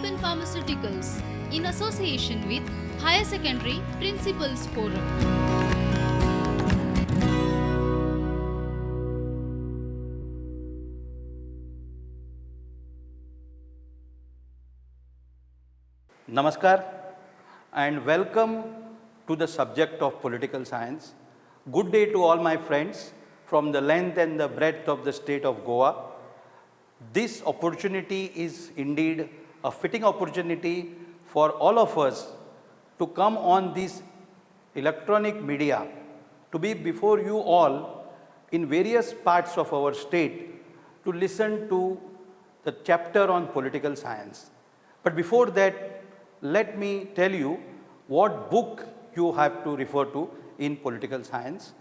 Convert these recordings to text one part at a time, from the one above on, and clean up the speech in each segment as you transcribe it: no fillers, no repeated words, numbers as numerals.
Alpen Pharmaceuticals in association with Higher Secondary Principals Forum. Namaskar and welcome to the subject of political science. Good day to all my friends from the length and the breadth of the state of Goa. This opportunity is indeed a fitting opportunity for all of us to come on this electronic media to be before you all in various parts of our state to listen to the chapter on political science. But before that, let me tell you what book you have to refer to in political science.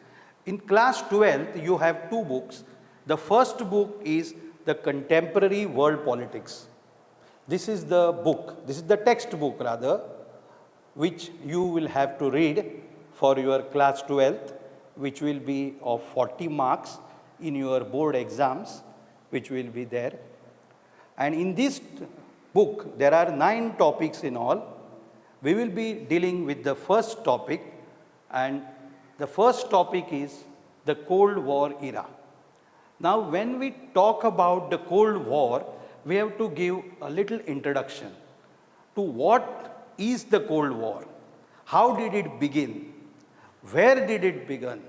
In class 12th, you have two books. The first book is The Contemporary World Politics. This is the book, this is the textbook rather, which you will have to read for your class 12th, which will be of 40 marks in your board exams, which will be there. And in this book, there are 9 topics in all. We will be dealing with the first topic, and the first topic is the Cold War era. Now, when we talk about the Cold War, we have to give a little introduction to what is the Cold War, how did it begin, where did it begin,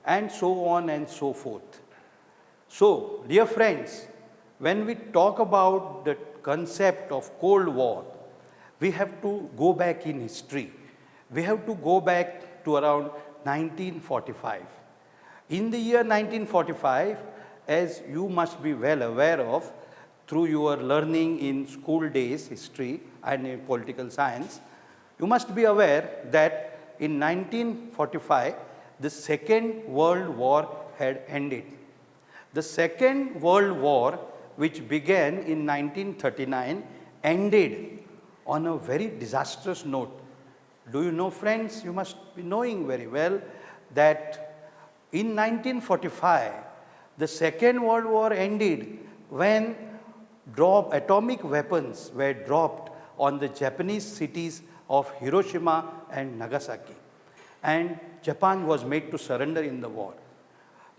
and so on and so forth. So, dear friends, when we talk about the concept of Cold War, we have to go back in history. We have to go back to around 1945. In the year 1945, as you must be well aware of through your learning in school days, history and in political science, you must be aware that in 1945, the Second World War had ended. The Second World War, which began in 1939, ended on a very disastrous note. Do you know, friends, you must be knowing very well that in 1945, the Second World War ended when atomic weapons were dropped on the Japanese cities of Hiroshima and Nagasaki, and Japan was made to surrender in the war.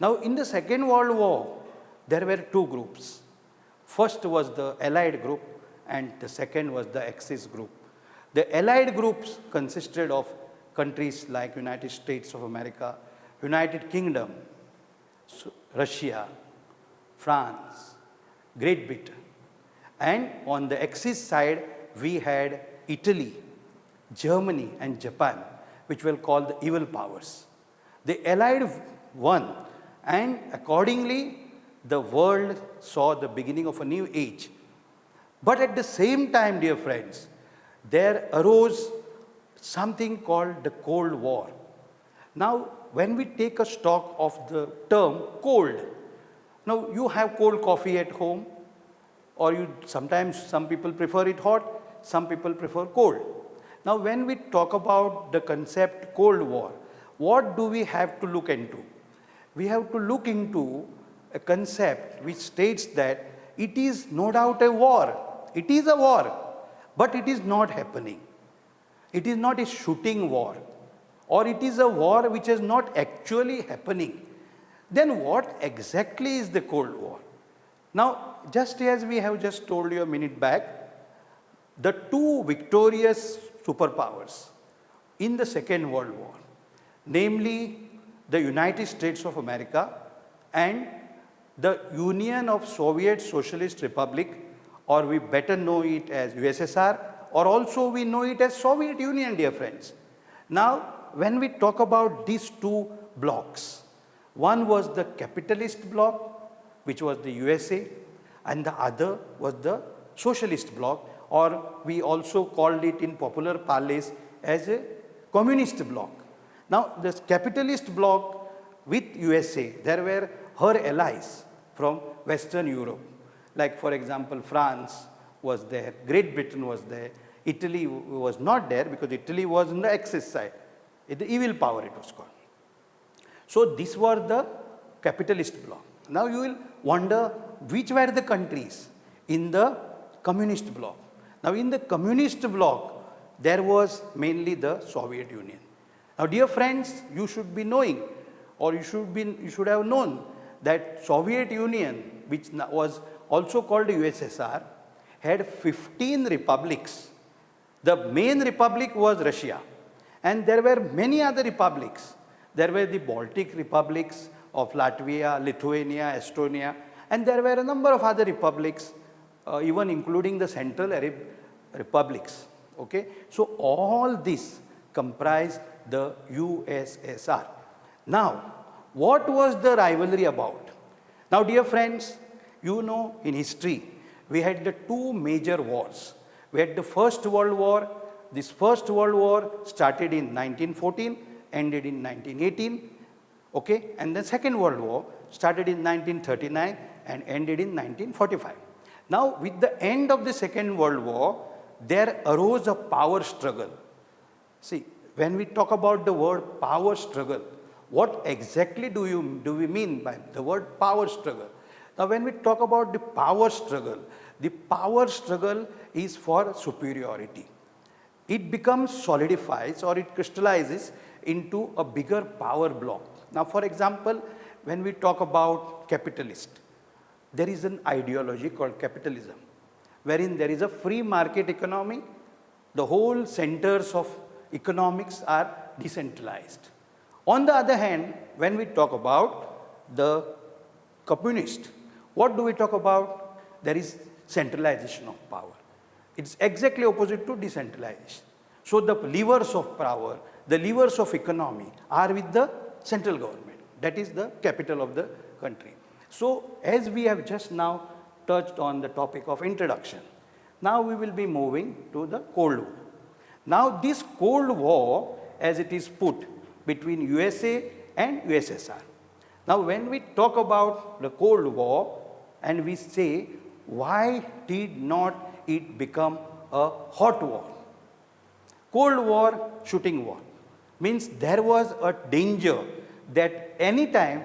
Now, in the Second World War, there were two groups. First was the Allied group and the second was the Axis group. The Allied groups consisted of countries like United States of America, United Kingdom, Russia, France, Great Britain. And on the Axis side, we had Italy, Germany and Japan, which were called the evil powers. The Allied won, and accordingly, the world saw the beginning of a new age. But at the same time, dear friends, there arose something called the Cold War. Now, when we take a stock of the term cold, now you have cold coffee at home, or sometimes some people prefer it hot, some people prefer cold. Now, when we talk about the concept Cold War, what do we have to look into? We have to look into a concept which states that it is no doubt a war. It is a war, but it is not happening. It is not a shooting war, or it is a war which is not actually happening. Then what exactly is the Cold War? Now, just as we have just told you a minute back, the two victorious superpowers in the Second World War, namely the United States of America and the Union of Soviet Socialist Republic, or we better know it as USSR, or also we know it as Soviet Union, dear friends. Now, when we talk about these two blocks, one was the capitalist bloc, which was the USA, and the other was the socialist bloc, or we also called it in popular parlance as a communist bloc. Now, this capitalist bloc with USA, there were her allies from Western Europe. Like, for example, France was there, Great Britain was there, Italy was not there because Italy was on the Axis side, the evil power it was called. So, these were the capitalist bloc. Now, you will wonder which were the countries in the communist bloc. Now, in the communist bloc, there was mainly the Soviet Union. Now, dear friends, you should be knowing, or you should have known that Soviet Union, which was also called USSR, had 15 republics. The main republic was Russia, and there were many other republics. There were the Baltic republics of Latvia, Lithuania, Estonia, and there were a number of other republics, even including the Central Arab republics. Okay? So, all this comprised the USSR. Now, what was the rivalry about? Now, dear friends, you know, in history, we had the two major wars. We had the First World War. This First World War started in 1914, ended in 1918. Okay? And the Second World War started in 1939 and ended in 1945. Now, with the end of the Second World War, there arose a power struggle. See, when we talk about the word power struggle, what exactly do we mean by the word power struggle? Now, when we talk about the power struggle is for superiority. It becomes solidifies or it crystallizes into a bigger power block. Now, for example, when we talk about capitalist, there is an ideology called capitalism, wherein there is a free market economy. The whole centers of economics are decentralized. On the other hand, when we talk about the communist, what do we talk about? There is centralization of power. It's exactly opposite to decentralization. So, the levers of power, the levers of economy are with the central government. That is the capital of the country. So, as we have just now touched on the topic of introduction, now we will be moving to the Cold War. Now, this Cold War, as it is put between USA and USSR. Now, when we talk about the Cold War and we say, why did not it become a hot war? Cold War, shooting war, means there was a danger that any time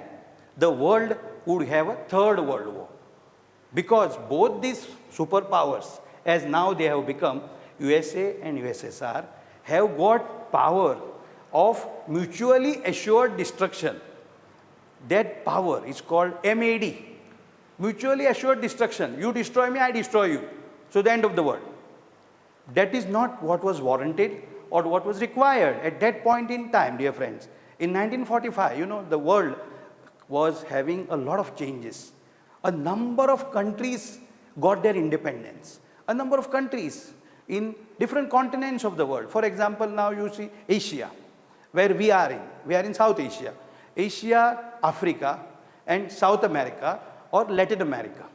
the world would have a third world war, because both these superpowers, as now they have become USA and USSR, have got power of mutually assured destruction. That power is called MAD, mutually assured destruction. You destroy me, I destroy you. So, the end of the world. That is not what was warranted or what was required at that point in time, dear friends. In 1945, you know, the world was having a lot of changes. A number of countries got their independence. A number of countries in different continents of the world. For example, now you see Asia, where we are in. We are in South Asia. Asia, Africa, and South America or Latin America.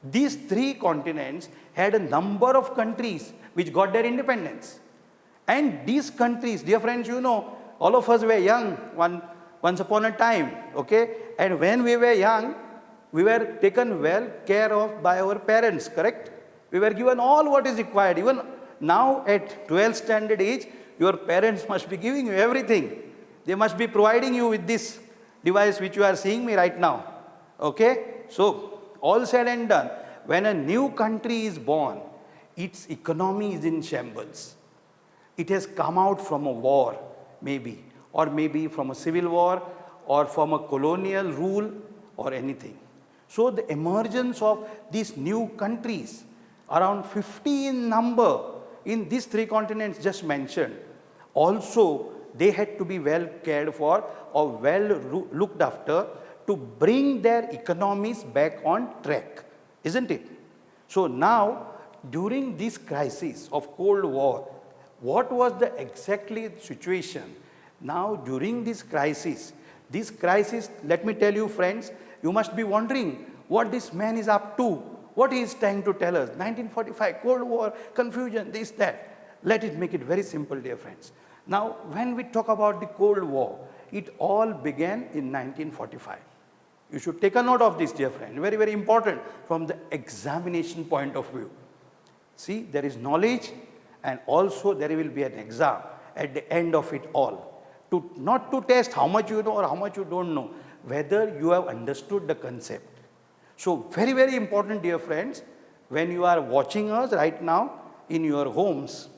These three continents had a number of countries which got their independence. And these countries, dear friends, you know, all of us were young once upon a time, okay? And when we were young, we were taken well care of by our parents, correct? We were given all what is required. Even now at 12th standard age, your parents must be giving you everything. They must be providing you with this device which you are seeing me right now, okay? So, all said and done, when a new country is born, its economy is in shambles. It has come out from a war, maybe, or maybe from a civil war, or from a colonial rule, or anything. So, the emergence of these new countries, around 50 in number, in these three continents just mentioned, also they had to be well cared for or well looked after to bring their economies back on track, isn't it? So, now during this crisis of Cold War, what was the exactly situation? Now, during this crisis, let me tell you friends, you must be wondering what this man is up to, what he is trying to tell us. 1945, Cold War, confusion, this, that. Let it make it very simple, dear friends. Now, when we talk about the Cold War, it all began in 1945. You should take a note of this, dear friend, very, very important from the examination point of view. See, there is knowledge and also there will be an exam at the end of it all. Not to test how much you know or how much you don't know, whether you have understood the concept. So, very, very important, dear friends, when you are watching us right now, in your homes,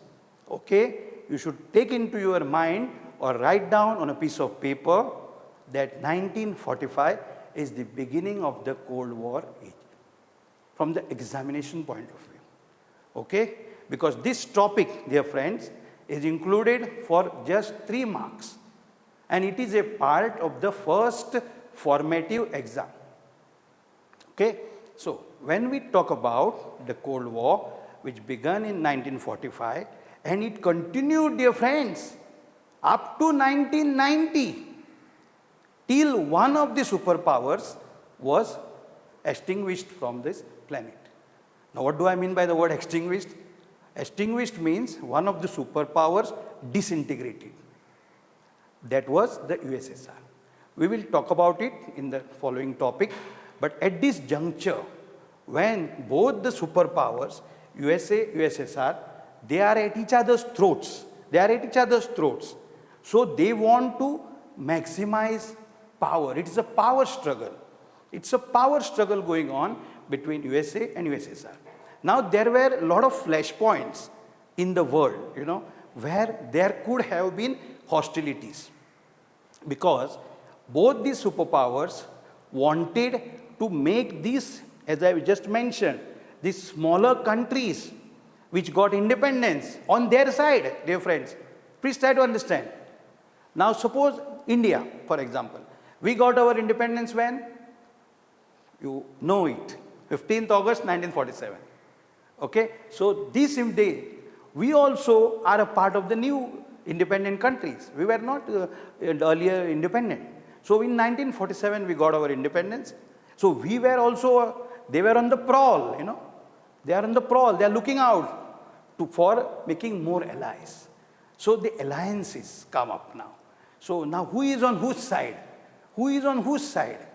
okay, you should take into your mind or write down on a piece of paper that 1945 is the beginning of the Cold War age, from the examination point of view, okay? Because this topic, dear friends, is included for just 3 marks, and it is a part of the first formative exam, okay? So, when we talk about the Cold War, which began in 1945, and it continued, dear friends, up to 1990, till one of the superpowers was extinguished from this planet. Now, what do I mean by the word extinguished? Extinguished means one of the superpowers disintegrated. That was the USSR. We will talk about it in the following topic, but at this juncture, when both the superpowers, USA, USSR, they are at each other's throats. They are at each other's throats. So they want to maximize power. It is a power struggle. It's a power struggle going on between USA and USSR. Now there were a lot of flashpoints in the world, you know, where there could have been hostilities, because both these superpowers wanted to make these, as I just mentioned, these smaller countries which got independence on their side, dear friends. Please try to understand. Now suppose India, for example, we got our independence when? You know it, 15th August 1947. Okay, so this day, we also are a part of the new independent countries. We were not earlier independent. So in 1947, we got our independence. So we were also, they were on the prowl, you know. They are on the prowl, they are looking out for making more allies. So the alliances come up now. So now who is on whose side? Who is on whose side?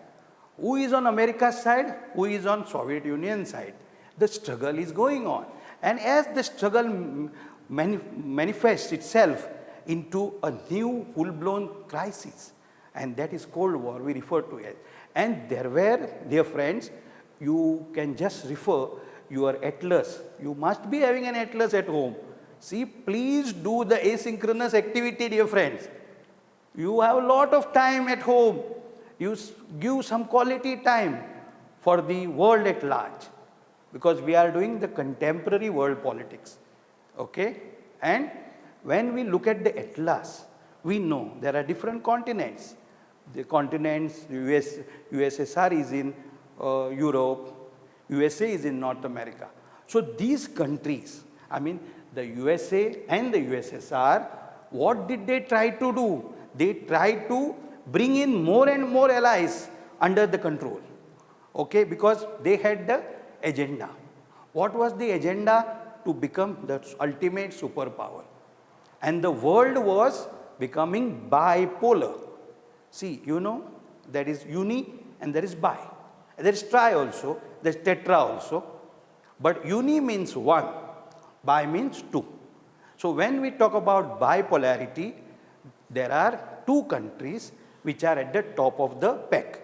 Who is on America's side? Who is on Soviet Union side? The struggle is going on. And as the struggle manifests itself into a new full-blown crisis, and that is Cold War, we refer to it. And there were, dear friends, you can just refer your atlas. You must be having an atlas at home. See, please do the asynchronous activity, dear friends. You have a lot of time at home. You give some quality time for the world at large, because we are doing the contemporary world politics, okay? And when we look at the atlas, we know there are different continents. The continents, USSR is in Europe, USA is in North America. So these countries, I mean the USA and the USSR, what did they try to do? They tried to bring in more and more allies under the control, okay? Because they had the agenda. What was the agenda? To become the ultimate superpower. And the world was becoming bipolar. See, you know, there is uni and there is bi. There is tri also, there is tetra also. But uni means one, bi means two. So when we talk about bipolarity, there are two countries which are at the top of the peg.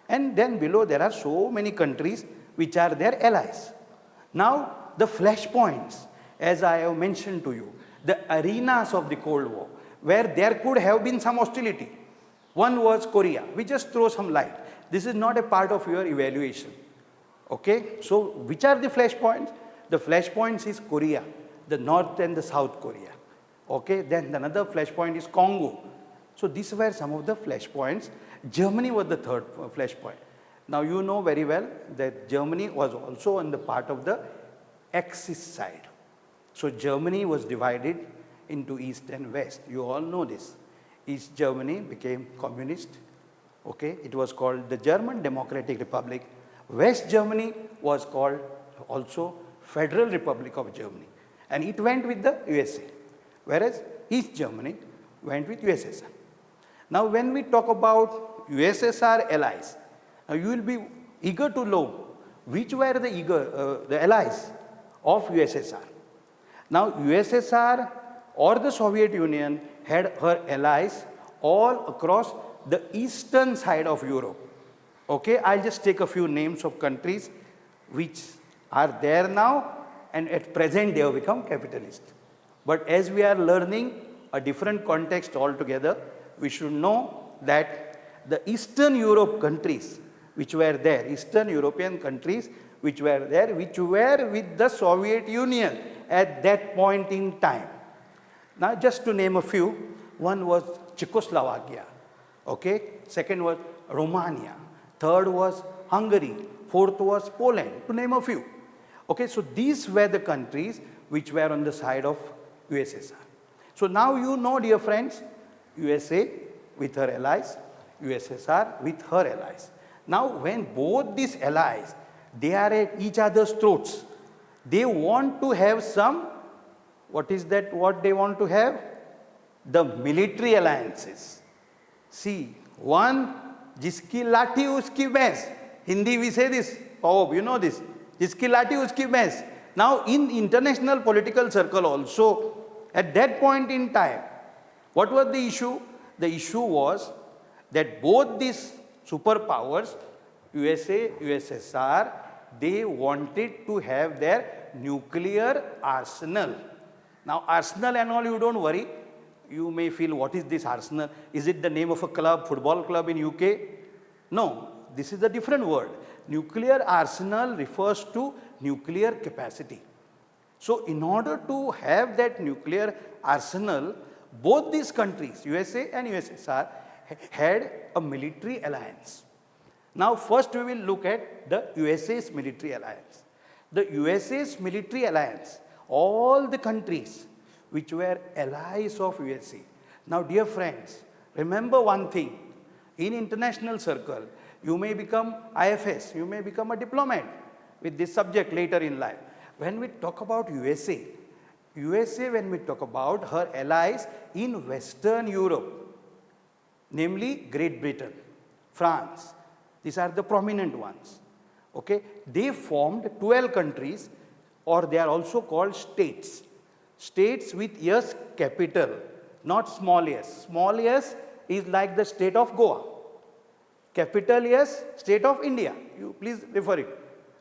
And then below there are so many countries which are their allies. Now the flashpoints, as I have mentioned to you, the arenas of the Cold War, where there could have been some hostility. One was Korea. We just throw some light. This is not a part of your evaluation. Okay? So which are the flashpoints? The flashpoints is Korea, the North and the South Korea. Okay? Then another flashpoint is Congo. So these were some of the flashpoints. Germany was the third flashpoint. Now you know very well that Germany was also on the part of the Axis side. So Germany was divided into East and West. You all know this. East Germany became communist. Okay? It was called the German Democratic Republic. West Germany was called also Federal Republic of Germany. And it went with the USA. Whereas East Germany went with USSR. Now when we talk about USSR allies, now you will be eager to know which were the allies of USSR. Now USSR or the Soviet Union had her allies all across the eastern side of Europe. Okay, I'll just take a few names of countries which are there now and at present they have become capitalist. But as we are learning a different context altogether, we should know that the Eastern Europe countries which were there, Eastern European countries which were there, which were with the Soviet Union at that point in time. Now just to name a few, one was Czechoslovakia, okay? Second was Romania, third was Hungary, fourth was Poland, to name a few. Okay, so these were the countries which were on the side of USSR. So now you know, dear friends, USA with her allies, USSR with her allies. Now when both these allies, they are at each other's throats, they want to have some, what is that, what they want to have? The military alliances. See, one, jiski lathi uski bhains. Hindi we say this, oh, you know this, jiski lathi uski bhains. Now in international political circle also, at that point in time, what was the issue? The issue was that both these superpowers, USA, USSR, they wanted to have their nuclear arsenal. Now arsenal and all, you don't worry. You may feel, what is this arsenal? Is it the name of a club, football club in UK? No, this is a different word. Nuclear arsenal refers to nuclear capacity. So in order to have that nuclear arsenal, both these countries, USA and USSR, had a military alliance. Now first we will look at the USA's military alliance. The USA's military alliance, all the countries which were allies of USA. Now dear friends, remember one thing, in international circle, you may become IFS, you may become a diplomat with this subject later in life. When we talk about USA, when we talk about her allies in Western Europe, namely Great Britain, France, these are the prominent ones. Okay? They formed 12 countries, or they are also called states. States with S capital, not small s. Small s is like the state of Goa. Capital S, state of India. You please refer it.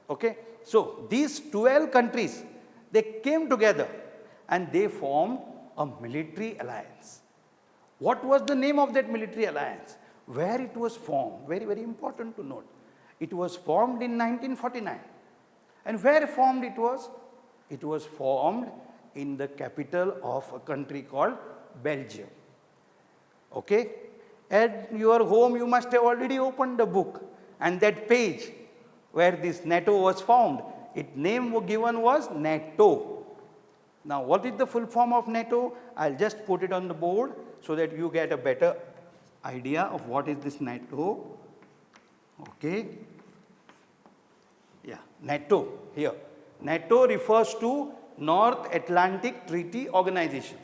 Okay? So these 12 countries, they came together and they formed a military alliance. What was the name of that military alliance? Where it was formed? Very, very important to note. It was formed in 1949. And where formed it was? It was formed in the capital of a country called Belgium. Okay? At your home, you must have already opened the book, and that page where this NATO was formed, its name given was NATO. Now, what is the full form of NATO? I'll just put it on the board so that you get a better idea of what is this NATO. Okay? Yeah, NATO here. NATO refers to North Atlantic Treaty Organization.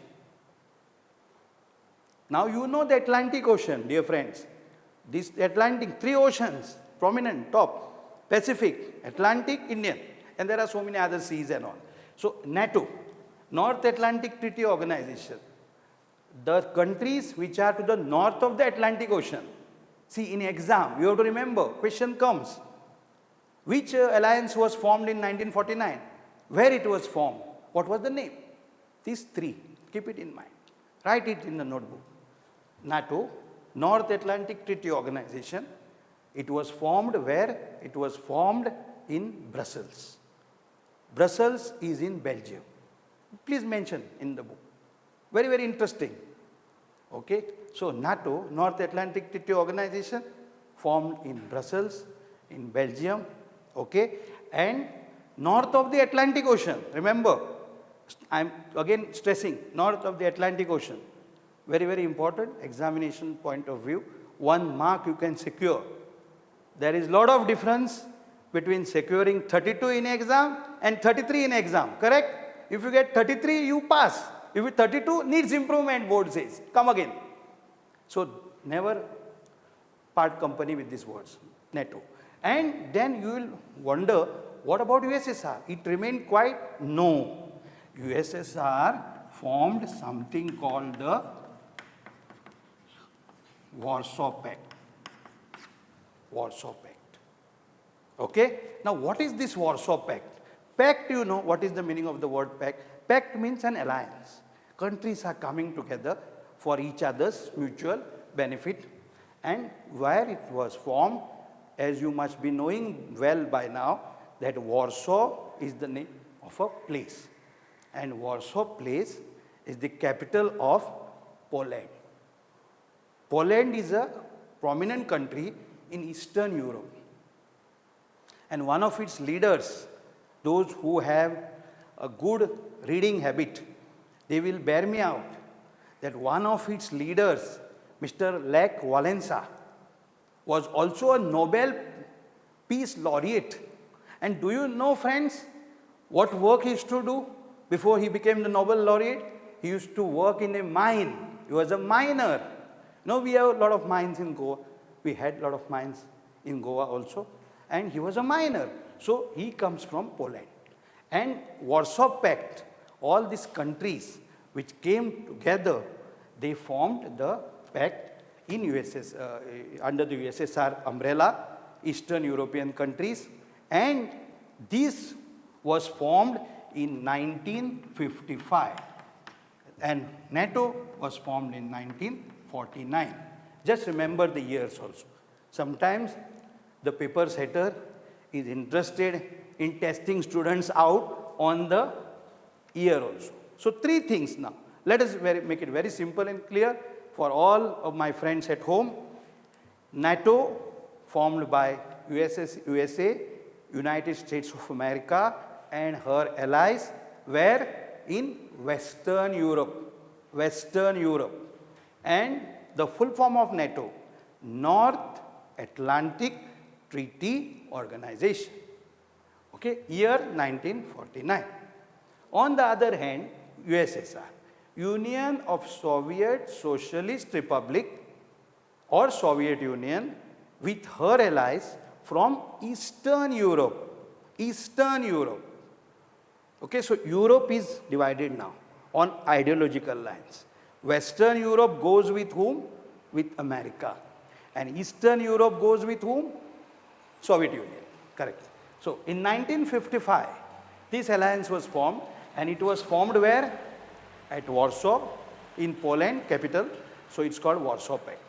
Now you know the Atlantic Ocean, dear friends. This Atlantic, 3 oceans, prominent, top, Pacific, Atlantic, Indian, and there are so many other seas and all. So NATO, North Atlantic Treaty Organization, the countries which are to the north of the Atlantic Ocean. See, in exam, you have to remember, question comes, which alliance was formed in 1949? Where it was formed? What was the name? These 3, keep it in mind. Write it in the notebook. NATO, North Atlantic Treaty Organization. It was formed where? It was formed in Brussels. Brussels is in Belgium. Please mention in the book. Very, very interesting. Okay. So NATO, North Atlantic Treaty Organization, formed in Brussels, in Belgium. Okay. And north of the Atlantic Ocean, remember, I am again stressing, north of the Atlantic Ocean. Very, very important examination point of view. 1 mark you can secure. There is lot of difference between securing 32 in exam and 33 in exam, correct? If you get 33, you pass. If you 32, needs improvement, board says. Come again. So never part company with these words, NATO. And then you will wonder, what about USSR? It remained quiet? No. USSR formed something called the Warsaw Pact. Warsaw Pact. Okay? Now what is this Warsaw Pact? Pact, you know what is the meaning of the word pact? Pact means an alliance. Countries are coming together for each other's mutual benefit. And where it was formed, as you must be knowing well by now, that Warsaw is the name of a place. And Warsaw place is the capital of Poland. Poland is a prominent country in Eastern Europe. And one of its leaders, those who have a good reading habit, they will bear me out that one of its leaders, Mr. Lech Walesa, was also a Nobel Peace Laureate. And do you know, friends, what work he used to do before he became the Nobel Laureate? He used to work in a mine. He was a miner. Now we have a lot of mines in Goa. We had a lot of mines in Goa also. And he was a miner. So he comes from Poland. And Warsaw Pact, all these countries which came together, they formed the pact in under the USSR umbrella, Eastern European countries, and this was formed in 1955, and NATO was formed in 1949. Just remember the years also. Sometimes the paper setter is interested in testing students out on the year also. So three things now. Let us make it very simple and clear for all of my friends at home. NATO, formed by USA, United States of America and her allies, were in Western Europe. Western Europe. And the full form of NATO, North Atlantic Treaty Organization. Okay, year 1949. On the other hand, USSR, Union of Soviet Socialist Republic or Soviet Union, with her allies from Eastern Europe. Eastern Europe. Okay, so Europe is divided now on ideological lines. Western Europe goes with whom? With America. And Eastern Europe goes with whom? Soviet Union. Correct. So in 1955, this alliance was formed, and it was formed where? At Warsaw, in Poland, capital. So it's called Warsaw Pact.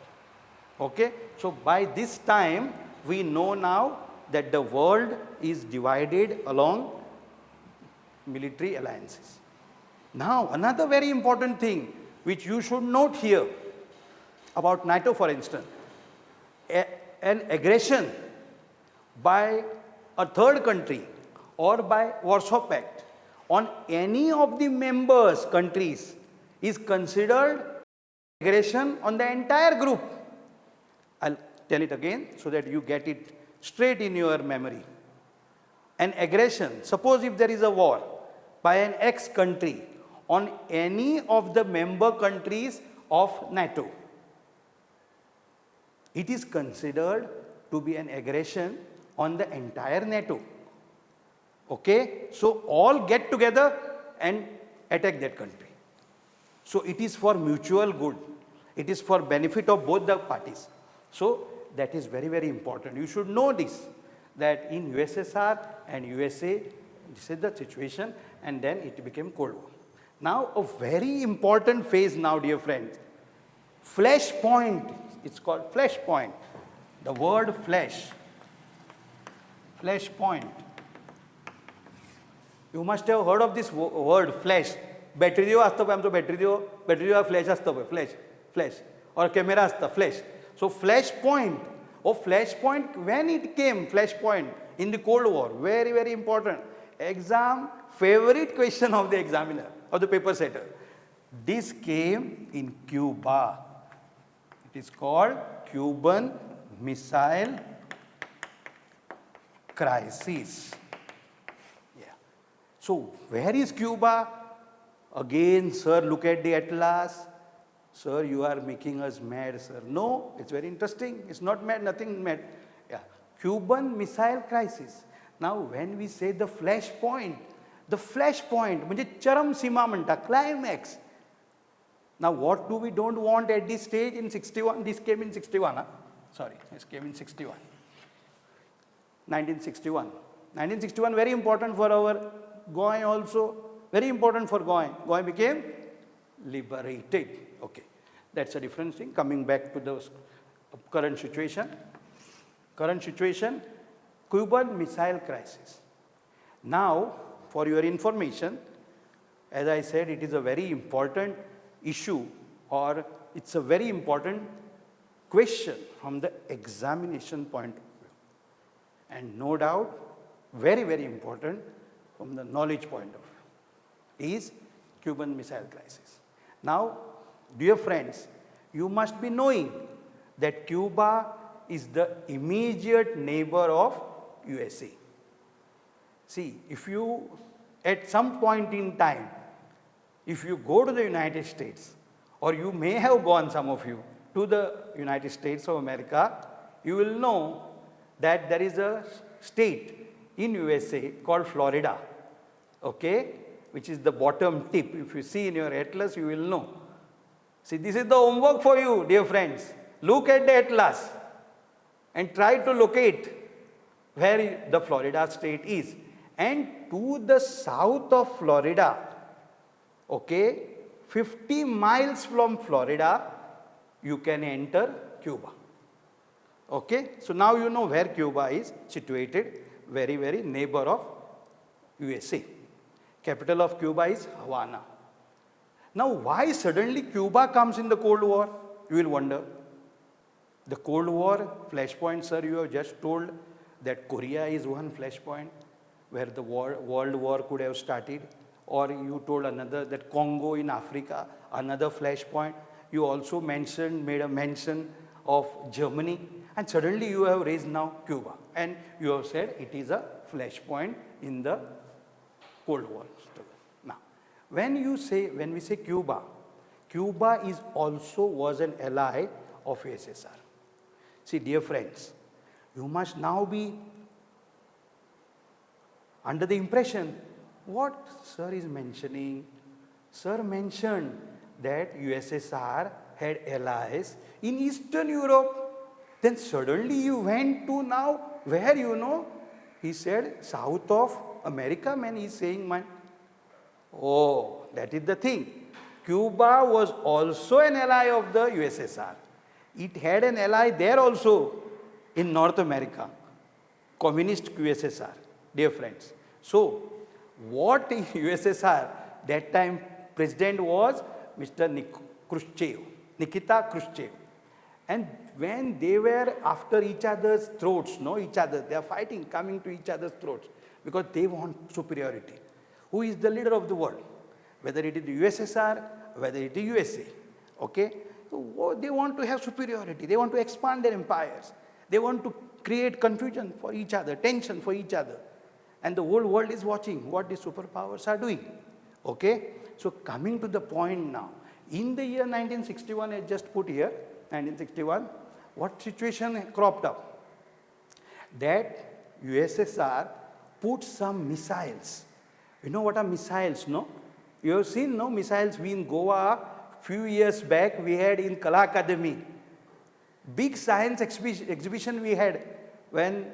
Okay. So by this time, we know now that the world is divided along military alliances. Now, another very important thing which you should note here about NATO, for instance, an aggression by a third country or by Warsaw Pact on any of the members countries is considered aggression on the entire group. I'll tell it again so that you get it straight in your memory. An aggression, suppose if there is a war by an X country on any of the member countries of NATO, it is considered to be an aggression on the entire NATO. Okay? So all get together and attack that country. So it is for mutual good. It is for benefit of both the parties. So that is very, very important. You should know this, that in USSR and USA, this is the situation, and then it became Cold War. Now a very important phase now, dear friends. Flashpoint, it's called flashpoint. The word flash, flashpoint. You must have heard of this word flash. Battery दियो असतो पळय आमचो battery दियो flash असतो पळय flash or camera असता flash. So flashpoint, flashpoint, when it came, flashpoint in the Cold War, very, very important. Exam favorite question of the examiner, of the paper setter. This came in Cuba. It is called Cuban Missile Crisis. Yeah. So where is Cuba? Again, sir, look at the atlas. Sir, you are making us mad, sir. No, it's very interesting. It's not mad, nothing mad. Yeah. Cuban Missile Crisis. Now, when we say the flashpoint, म्हणजे चरम सीमा म्हणटा, climax. Now, what do we don't want at this stage in 61? This came in 61, huh? Sorry, this came in 61. 1961. 1961 very important for our Goa also, very important for Goa. Goa became liberated. Okay, that's a different thing. Coming back to the current situation. Current situation, Cuban Missile Crisis. Now, for your information, as I said, it is a very important issue, or it's a very important question from the examination point of view. And no doubt, very, very important from the knowledge point of view is Cuban Missile Crisis. Now, dear friends, you must be knowing that Cuba is the immediate neighbor of USA. See, if you, at some point in time, if you go to the United States, or you may have gone, some of you, to the United States of America, you will know that there is a state in USA called Florida, okay, which is the bottom tip. If you see in your atlas, you will know. See, this is the homework for you, dear friends. Look at the atlas and try to locate where the Florida state is. And to the south of Florida, okay, 50 miles from Florida, you can enter Cuba. Okay, so now you know where Cuba is situated, very, very neighbor of USA. Capital of Cuba is Havana. Now, why suddenly Cuba comes in the Cold War? You will wonder. The Cold War flashpoint, sir, you have just told that Korea is one flashpoint where the world war could have started, or you told another that Congo in Africa, another flashpoint. You also made a mention of Germany, and suddenly you have raised now Cuba, and you have said it is a flashpoint in the Cold War struggle. Now, when we say Cuba, Cuba is also was an ally of USSR. See, dear friends, you must now be under the impression what sir is mentioning. Sir mentioned that USSR had allies in Eastern Europe. Then suddenly you went to now where, you know, he said south of America, man, he's saying, man. Oh, that is the thing. Cuba was also an ally of the USSR. It had an ally there also in North America, communist USSR, dear friends. So, what in USSR, that time president was Mr. Nikita Khrushchev. And when they were after each other's throats, they are fighting, coming to each other's throats, because they want superiority. Who is the leader of the world? Whether it is the USSR, whether it is USA, okay? So they want to have superiority. They want to expand their empires. They want to create confusion for each other, tension for each other. And the whole world is watching what the superpowers are doing, okay? So coming to the point now, in the year 1961, I just put here, 1961, what situation cropped up? That USSR put some missiles. You know what are missiles, no? You have seen, no, missiles. We in Goa, few years back, we had in Kala Akademi, big science exhibition we had when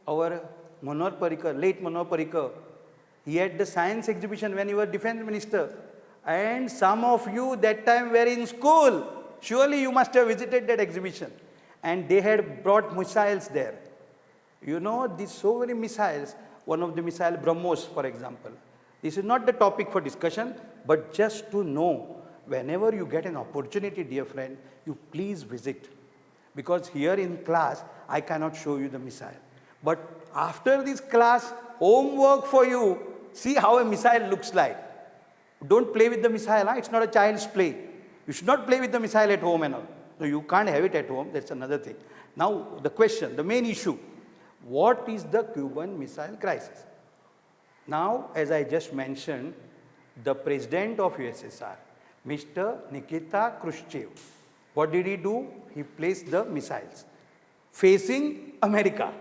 our Manohar Parrikar, late Manohar Parrikar, he had the science exhibition when he was defense minister. And some of you that time were in school. Surely you must have visited that exhibition. And they had brought missiles there. You know, these so many missiles, one of the missile BrahMos, for example. This is not the topic for discussion, but just to know, whenever you get an opportunity, dear friend, you please visit. Because here in class, I cannot show you the missile. But after this class, homework for you, see how a missile looks like. Don't play with the missile, huh? It's not a child's play. You should not play with the missile at home and all. So you can't have it at home, that's another thing. Now the question, the main issue, what is the Cuban Missile Crisis? Now, as I just mentioned, the president of USSR, Mr. Nikita Khrushchev, what did he do? He placed the missiles facing America.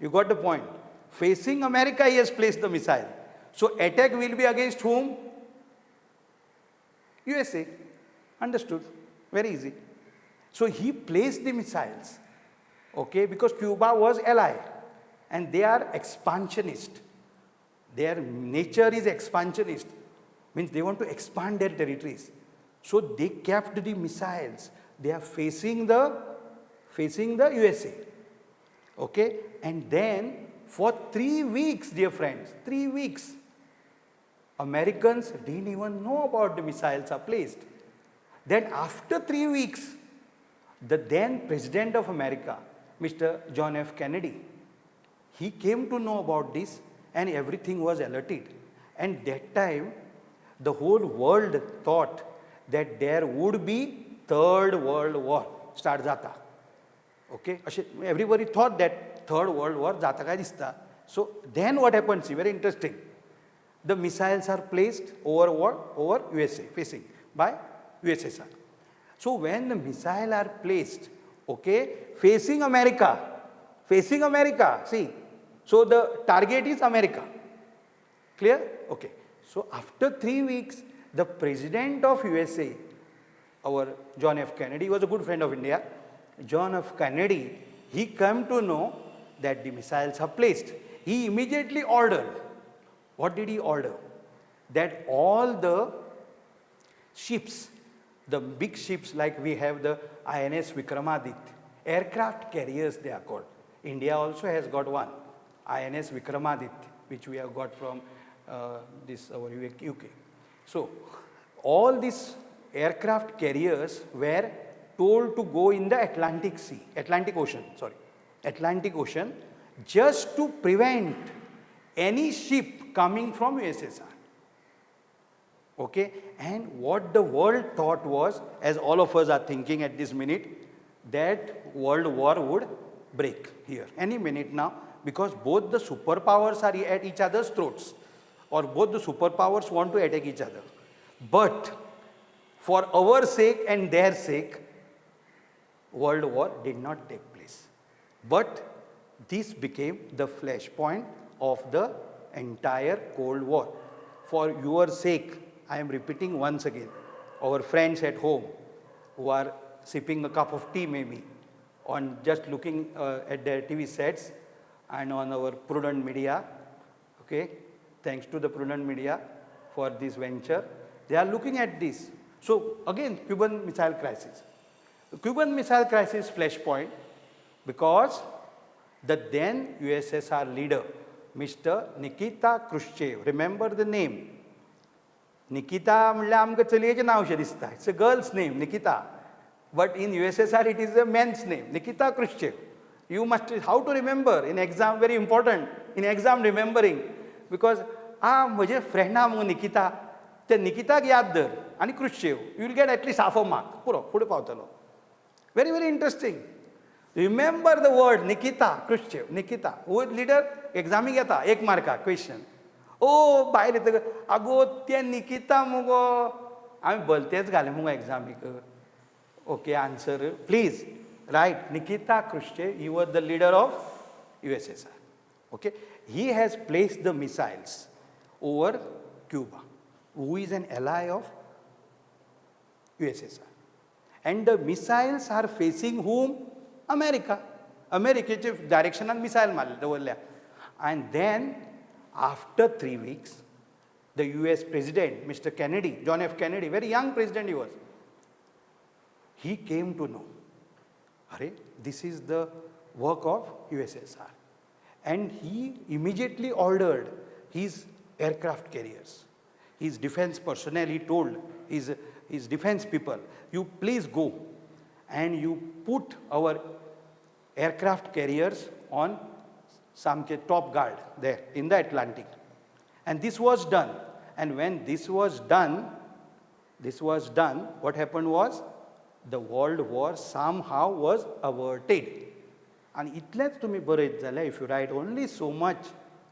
You got the point. Facing America, he has placed the missile. So attack will be against whom? USA. Understood? Very easy. So he placed the missiles, okay, because Cuba was ally. and they are expansionist. Their nature is expansionist, means they want to expand their territories. So they kept the missiles. They are facing the USA. Okay, and then for 3 weeks, dear friends, 3 weeks, Americans didn't even know about the missiles are placed. Then after 3 weeks, the then President of America, Mr. John F. Kennedy, he came to know about this and everything was alerted. And that time, the whole world thought that there would be Third World War start jata. Okay, everybody thought that Third World War jata kai dista. So then what happened? See, very interesting. The missiles are placed over USA, facing by USSR. So when the missiles are placed, okay, facing America, see, so the target is America. Clear? Okay. So after 3 weeks, the President of USA, our John F. Kennedy, was a good friend of India. John F. Kennedy, he came to know that the missiles are placed. He immediately ordered. What did he order? That all the ships, the big ships like we have the INS Vikramaditya, aircraft carriers they are called. India also has got one, INS Vikramaditya, which we have got from our UK. So all these aircraft carriers were told to go in the Atlantic Ocean, just to prevent any ship coming from USSR. Okay, and what the world thought was, as all of us are thinking at this minute, that world war would break here any minute now, because both the superpowers are at each other's throats, or both the superpowers want to attack each other. But for our sake and their sake, world war did not take place. But this became the flashpoint of the entire Cold War. For your sake, I am repeating once again, our friends at home who are sipping a cup of tea maybe, on just looking at their TV sets and on our Prudent Media, okay, thanks to the Prudent Media for this venture, they are looking at this. So again, Cuban Missile Crisis. The Cuban Missile Crisis flashpoint, because the then USSR leader, Mr. Nikita Khrushchev, remember the name? Nikita, it's a girl's name, Nikita. But in USSR, it is a man's name, Nikita Khrushchev. You must, how to remember in exam, very important, in exam remembering. Because, my friend name Nikita, the Nikita yaad dar, and Khrushchev, you will get at least half a mark. Very, very interesting. Remember the word Nikita Khrushchev, Nikita. Who is leader? Exam ही गया था, 1 mark का question. Oh, बाहेर येतं अगो त्या निकिता मुगो आम्ही बोलतेच घाले मुगो exam he. Okay, answer please. Right, Nikita Khrushchev, he was the leader of USSR. Okay, he has placed the missiles over Cuba, who is an ally of USSR. And the missiles are facing whom? America. America direction and missile mal. And then after 3 weeks, the US President, Mr. Kennedy, John F. Kennedy, very young president he was, he came to know, this is the work of USSR. And he immediately ordered his aircraft carriers, his defense personnel, he told his defense people, you please go and you put our aircraft carriers on some top guard there in the Atlantic. And this was done. And when this was done, what happened was, the world war somehow was averted. And itlet's to me buried zala, if you write only so much,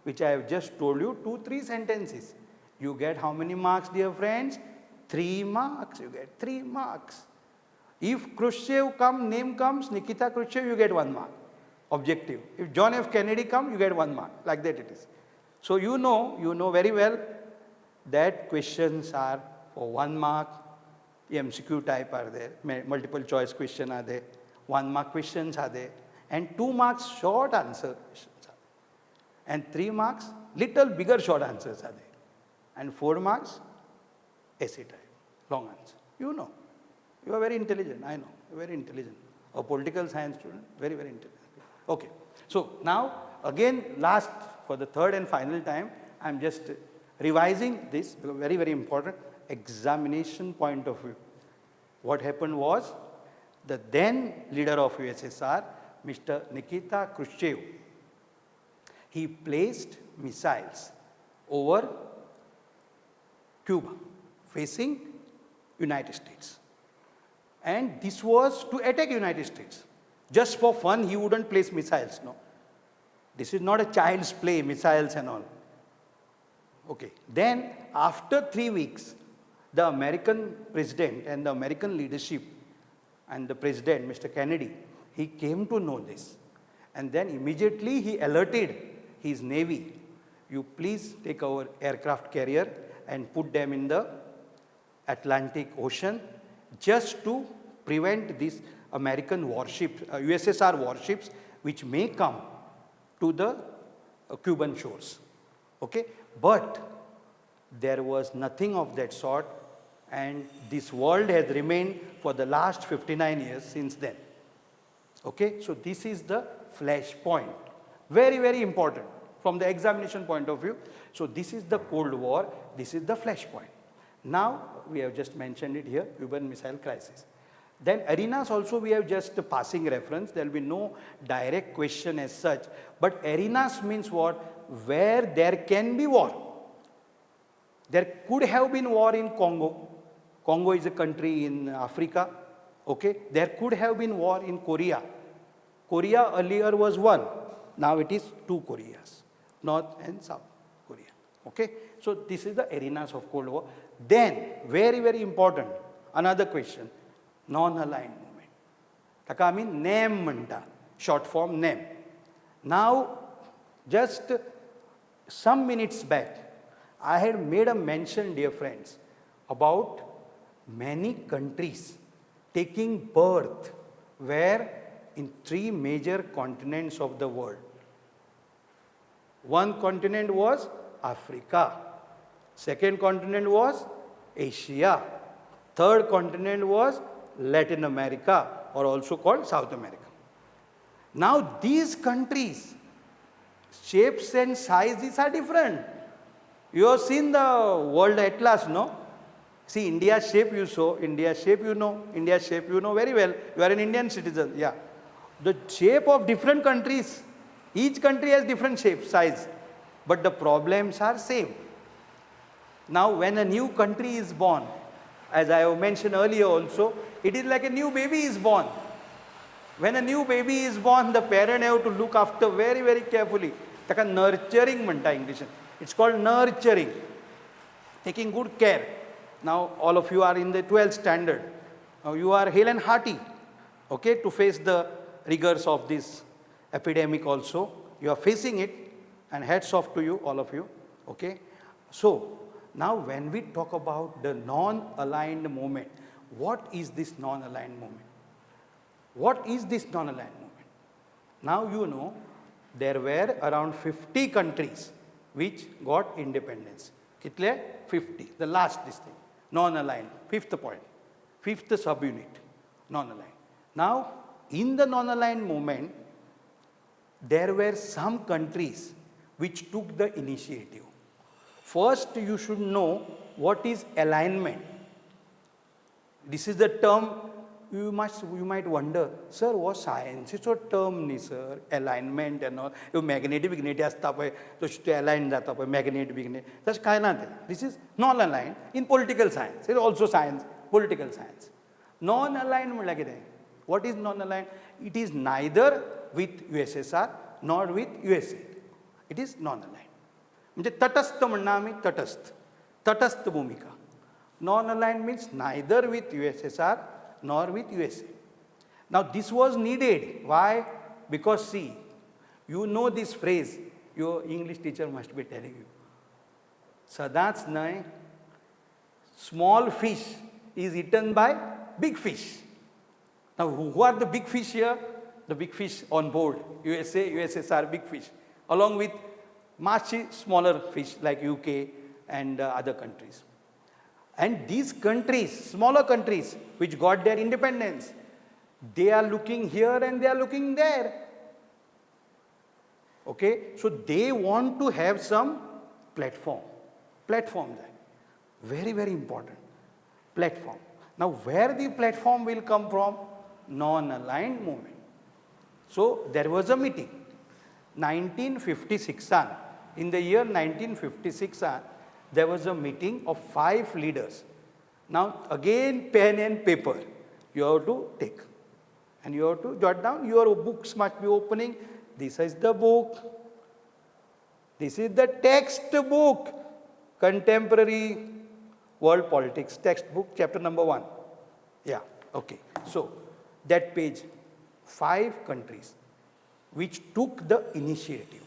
which I have just told you, 2-3 sentences, you get how many marks, dear friends? 3 marks, you get 3 marks. If Khrushchev name comes, Nikita Khrushchev, you get 1 mark, objective. If John F. Kennedy come, you get 1 mark, like that it is. So you know very well that questions are for 1 mark, MCQ type are there, multiple choice question are there, 1 mark questions are there, and 2 marks short answer questions are And 3 marks, little bigger short answers are there. And 4 marks, essay type, long answer. You know, you are very intelligent, I know, you are very intelligent. A political science student, very, very intelligent. Okay, so now again last, for the third and final time, I am just revising this, because very, very important, examination point of view. What happened was, the then leader of USSR, Mr. Nikita Khrushchev, he placed missiles over Cuba, facing United States. And this was to attack United States. Just for fun, he wouldn't place missiles, no. This is not a child's play, missiles and all. Okay. Then, after 3 weeks, the American president and the American leadership and the president, Mr. Kennedy, he came to know this. And then immediately he alerted his navy, you please take our aircraft carrier and put them in the Atlantic Ocean, just to prevent these American warships, USSR warships, which may come to the Cuban shores. Okay? But there was nothing of that sort, and this world has remained for the last 59 years since then. Okay? So this is the flashpoint. Very, very important from the examination point of view. So this is the Cold War, this is the flashpoint. Now, we have just mentioned it here, Cuban Missile Crisis. Then arenas also we have just a passing reference, there will be no direct question as such, but arenas means what? Where there can be war. There could have been war in Congo. Congo is a country in Africa. Okay? There could have been war in Korea. Korea earlier was one, now it is 2 Koreas, North and South Korea. Okay? So this is the arenas of Cold War. Then, very, very important, another question, non-aligned movement. Taka आमी NAM म्हणटा, short form NAM. Now, just some minutes back, I had made a mention, dear friends, about many countries taking birth where in 3 major continents of the world. One continent was Africa. Second continent was Asia. Third continent was Latin America, or also called South America. Now these countries, shapes and sizes are different. You have seen the world atlas, no? See, India's shape you saw, India's shape you know, India's shape you know very well. You are an Indian citizen, yeah. The shape of different countries, each country has different shape, size, but the problems are same. Now, when a new country is born, as I have mentioned earlier also, it is like a new baby is born. When a new baby is born, the parent have to look after very, very carefully. Taka nurturing manta English. It's called nurturing, taking good care. Now, all of you are in the 12th standard. Now, you are hale and hearty, okay, to face the rigors of this epidemic also. You are facing it, and hats off to you, all of you, okay. So, now when we talk about the non-aligned movement, what is this non-aligned movement? What is this non-aligned movement? Now you know, there were around 50 countries which got independence. Kitle? 50. The last this thing. Non-aligned. 5th point. 5th subunit. Non-aligned. Now, in the non-aligned movement, there were some countries which took the initiative. First, you should know what is alignment. This is the term you might wonder, sir, what science is a term ni sir, alignment and all. You magnetic vignette asta pay, to align jata pay, magnetic vignette. That's kind of thing. This is non-aligned in political science. It is also science, political science. Non-aligned like what is non-aligned? It is neither with USSR nor with USA. It is non-aligned. म्हणजे तटस्थ म्हणणं आम्ही तटस्थ भूमिका. Non-aligned means neither with USSR nor with USA. Now this was needed. Why? Because see, you know this phrase, your English teacher must be telling you. Sadaच नाही, small fish is eaten by big fish. Now who are the big fish here? The big fish on board, USA, USSR, big fish, along with much smaller fish like UK and other countries. And these countries, smaller countries, which got their independence, they are looking here and they are looking there. Okay, so they want to have some platform. Platform, very, very important. Platform. Now, where the platform will come from? Non-aligned movement. So, there was a meeting. 1956, in the year 1956, there was a meeting of 5 leaders. Now, again, pen and paper, you have to take. And you have to jot down, your books must be opening. This is the book. This is the textbook. Contemporary World Politics, textbook, chapter number 1. Yeah, okay. So, that page, 5 countries which took the initiative.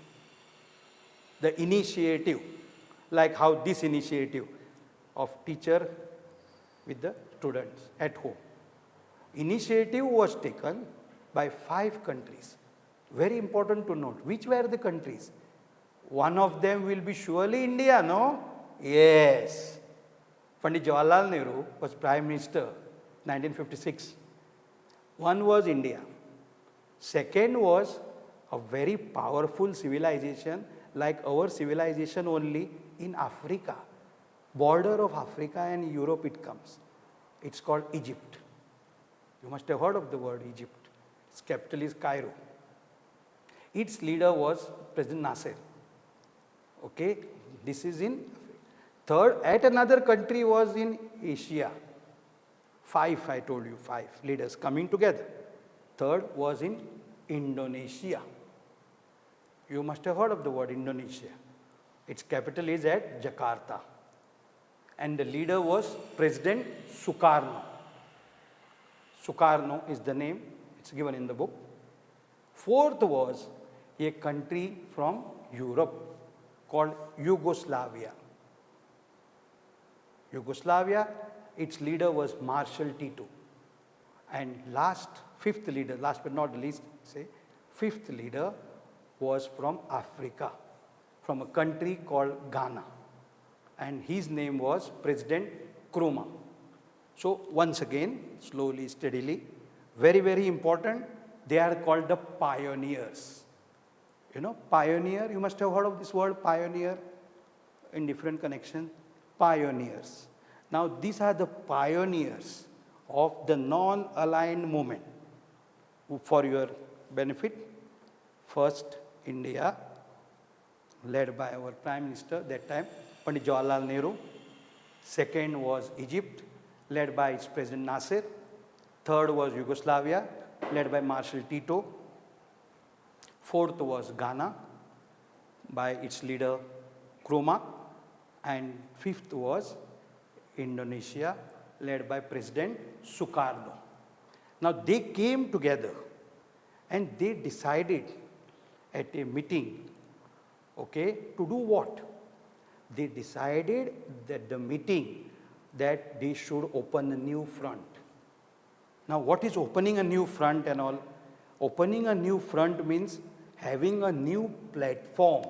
The initiative, like how this initiative of teacher with the students at home. Initiative was taken by 5 countries. Very important to note. Which were the countries? One of them will be surely India, no? Yes. Pandit Jawaharlal Nehru was Prime Minister 1956. One was India. Second was a very powerful civilization like our civilization only in Africa. Border of Africa and Europe it comes. It's called Egypt. You must have heard of the word Egypt. Its capital is Cairo. Its leader was President Nasser. Okay, this is in third. At another country was in Asia. 5, I told you, 5 leaders coming together. Third was in Indonesia. You must have heard of the word Indonesia. Its capital is at Jakarta. And the leader was President Sukarno. Sukarno is the name, it's given in the book. Fourth was a country from Europe called Yugoslavia. Yugoslavia, its leader was Marshal Tito. And fifth leader, last but not the least, fifth leader was from Africa, from a country called Ghana. And his name was President Nkrumah. So once again, slowly, steadily, very, very important, they are called the pioneers. You know, pioneer, you must have heard of this word pioneer in different connections. Pioneers. Now, these are the pioneers of the non-aligned movement. For your benefit, first India, led by our Prime Minister that time, Pandit Jawaharlal Nehru. Second was Egypt, led by its President Nasser. Third was Yugoslavia, led by Marshal Tito. Fourth was Ghana, by its leader Nkrumah. And fifth was Indonesia, led by President Sukarno. Now, they came together and they decided at a meeting, okay, to do what? They decided that the meeting that they should open a new front. Now, what is opening a new front and all? Opening a new front means having a new platform.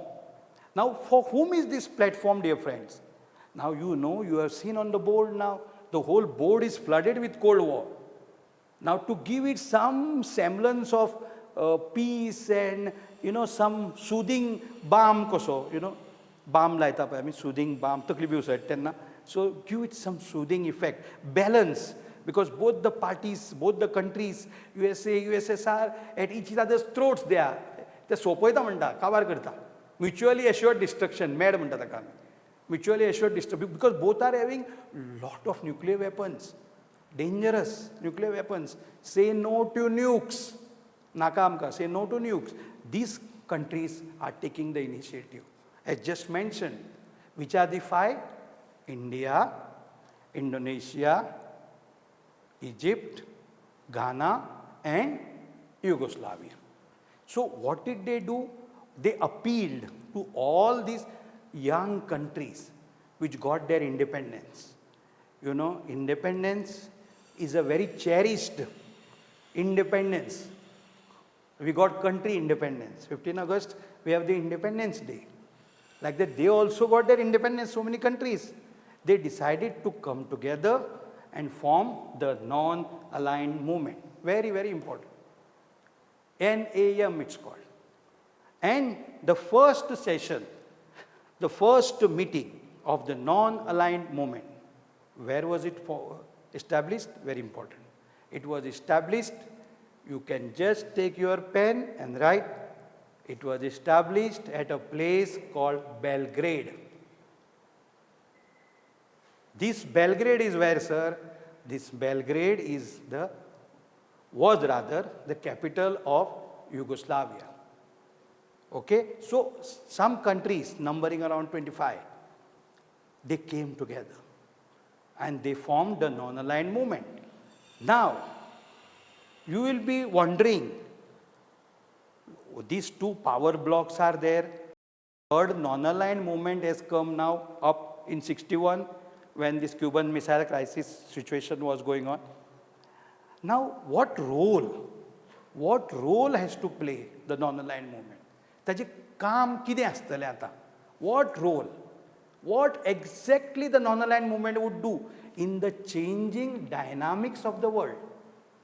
Now, for whom is this platform, dear friends? Now, you know, you have seen on the board now, the whole board is flooded with Cold War. Now, to give it some semblance of peace and, you know, some soothing balm koso, you know, balm laita pa, I mean soothing balm, taklifi usad, so give it some soothing effect, balance, because both the parties, both the countries, USA, USSR, at each other's throats they are. They sopoita manda, kavar karta. Mutually assured destruction, mad manda taka. Mutually assured destruction, because both are having lot of nuclear weapons, dangerous nuclear weapons. Say no to nukes. Nakam ka, say no to nukes. These countries are taking the initiative. As just mentioned, which are the 5? India, Indonesia, Egypt, Ghana, and Yugoslavia. So what did they do? They appealed to all these young countries which got their independence. You know, independence is a very cherished independence. We got country independence. 15 August, we have the Independence Day. Like that, they also got their independence, so many countries. They decided to come together and form the non-aligned movement. Very, very important. NAM it's called. And the first session, the first meeting of the non-aligned movement, where was it established? Very important. It was established, you can just take your pen and write, it was established at a place called Belgrade. This Belgrade is where, sir? This Belgrade is was the capital of Yugoslavia. Okay, so some countries numbering around 25, they came together and they formed the non-aligned movement. Now, you will be wondering, these two power blocks are there. Third non-aligned movement has come now up in 61 when this Cuban Missile Crisis situation was going on. Now, what role has to play the non-aligned movement? ताचे काम कितें आसतलें आतां? What role? What exactly the non-aligned movement would do in the changing dynamics of the world?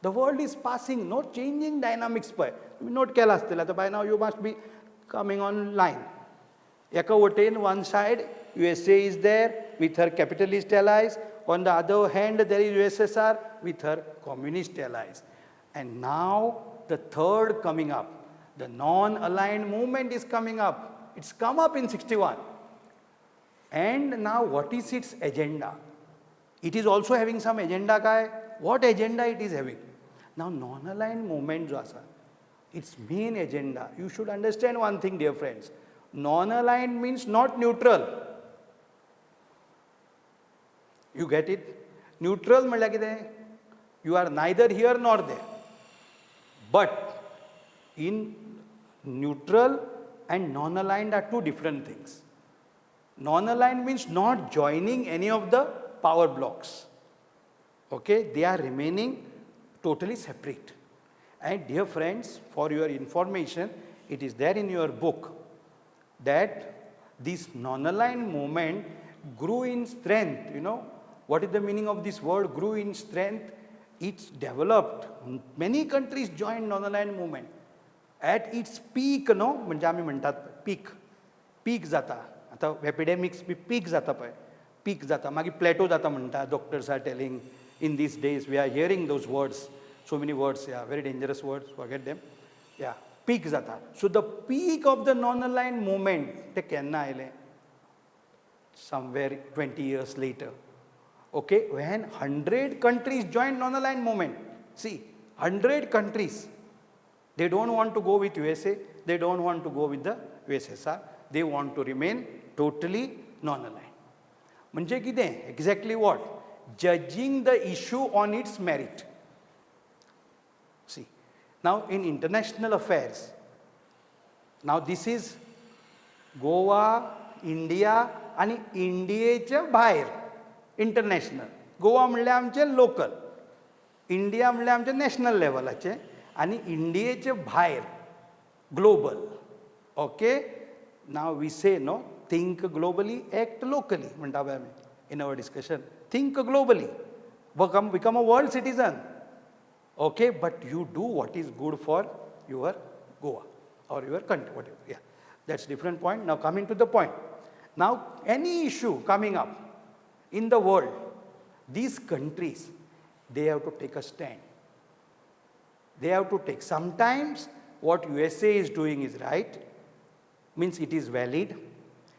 The world is passing, no changing dynamics. Note केला आसतलें आतां by now you must be coming online. Eka watein one side USA is there with her capitalist allies. On the other hand, there is USSR with her communist allies. And now the third coming up, the non-aligned movement is coming up. It's come up in 61. And now what is its agenda? It is also having some agenda kai. What agenda it is having? Now non-aligned movement jo asa, its main agenda, you should understand one thing, dear friends. Non-aligned means not neutral. You get it? Neutral म्हटल्यार कितें? You are neither here nor there. But in neutral and non-aligned are two different things. Non-aligned means not joining any of the power blocks. Okay? They are remaining totally separate. And dear friends, for your information, it is there in your book that this non-aligned movement grew in strength. You know, what is the meaning of this word grew in strength? It's developed. Many countries joined non-aligned movement. At its peak, no, म्हणजे आमी म्हणटात peak जाता. आता epidemics peak जाता पळय. Peak जाता. मागीर plateau जाता म्हणटा. Doctors are telling in these days we are hearing those words. So many words, yeah, very dangerous words, forget them. Yeah, peak जाता. So the peak of the non-aligned movement, ते केन्ना आयलें? Somewhere 20 years later. Okay, when 100 countries joined non-aligned movement. See, 100 countries. They don't want to go with USA. They don't want to go with the USSR. They want to remain totally non-aligned. म्हणजे कितें? Exactly what? Judging the issue on its merit. See, now in international affairs, now this is Goa, India आणि इंडियेच्या भायर international. Goa म्हणल्यार आमचें local, India म्हणल्यार आमचें national लेवलाचें आणि इंडियेचे भायर global. Okay, now we say no think globally act locally म्हणटा पळय आमी in our discussion. Think globally, become a world citizen. Okay, but you do what is good for your Goa or your country, whatever. Yeah, that's different point. Now coming to the point. Now any issue coming up in the world, these countries, they have to take a stand. They have to take. Sometimes what USA is doing is right, means it is valid.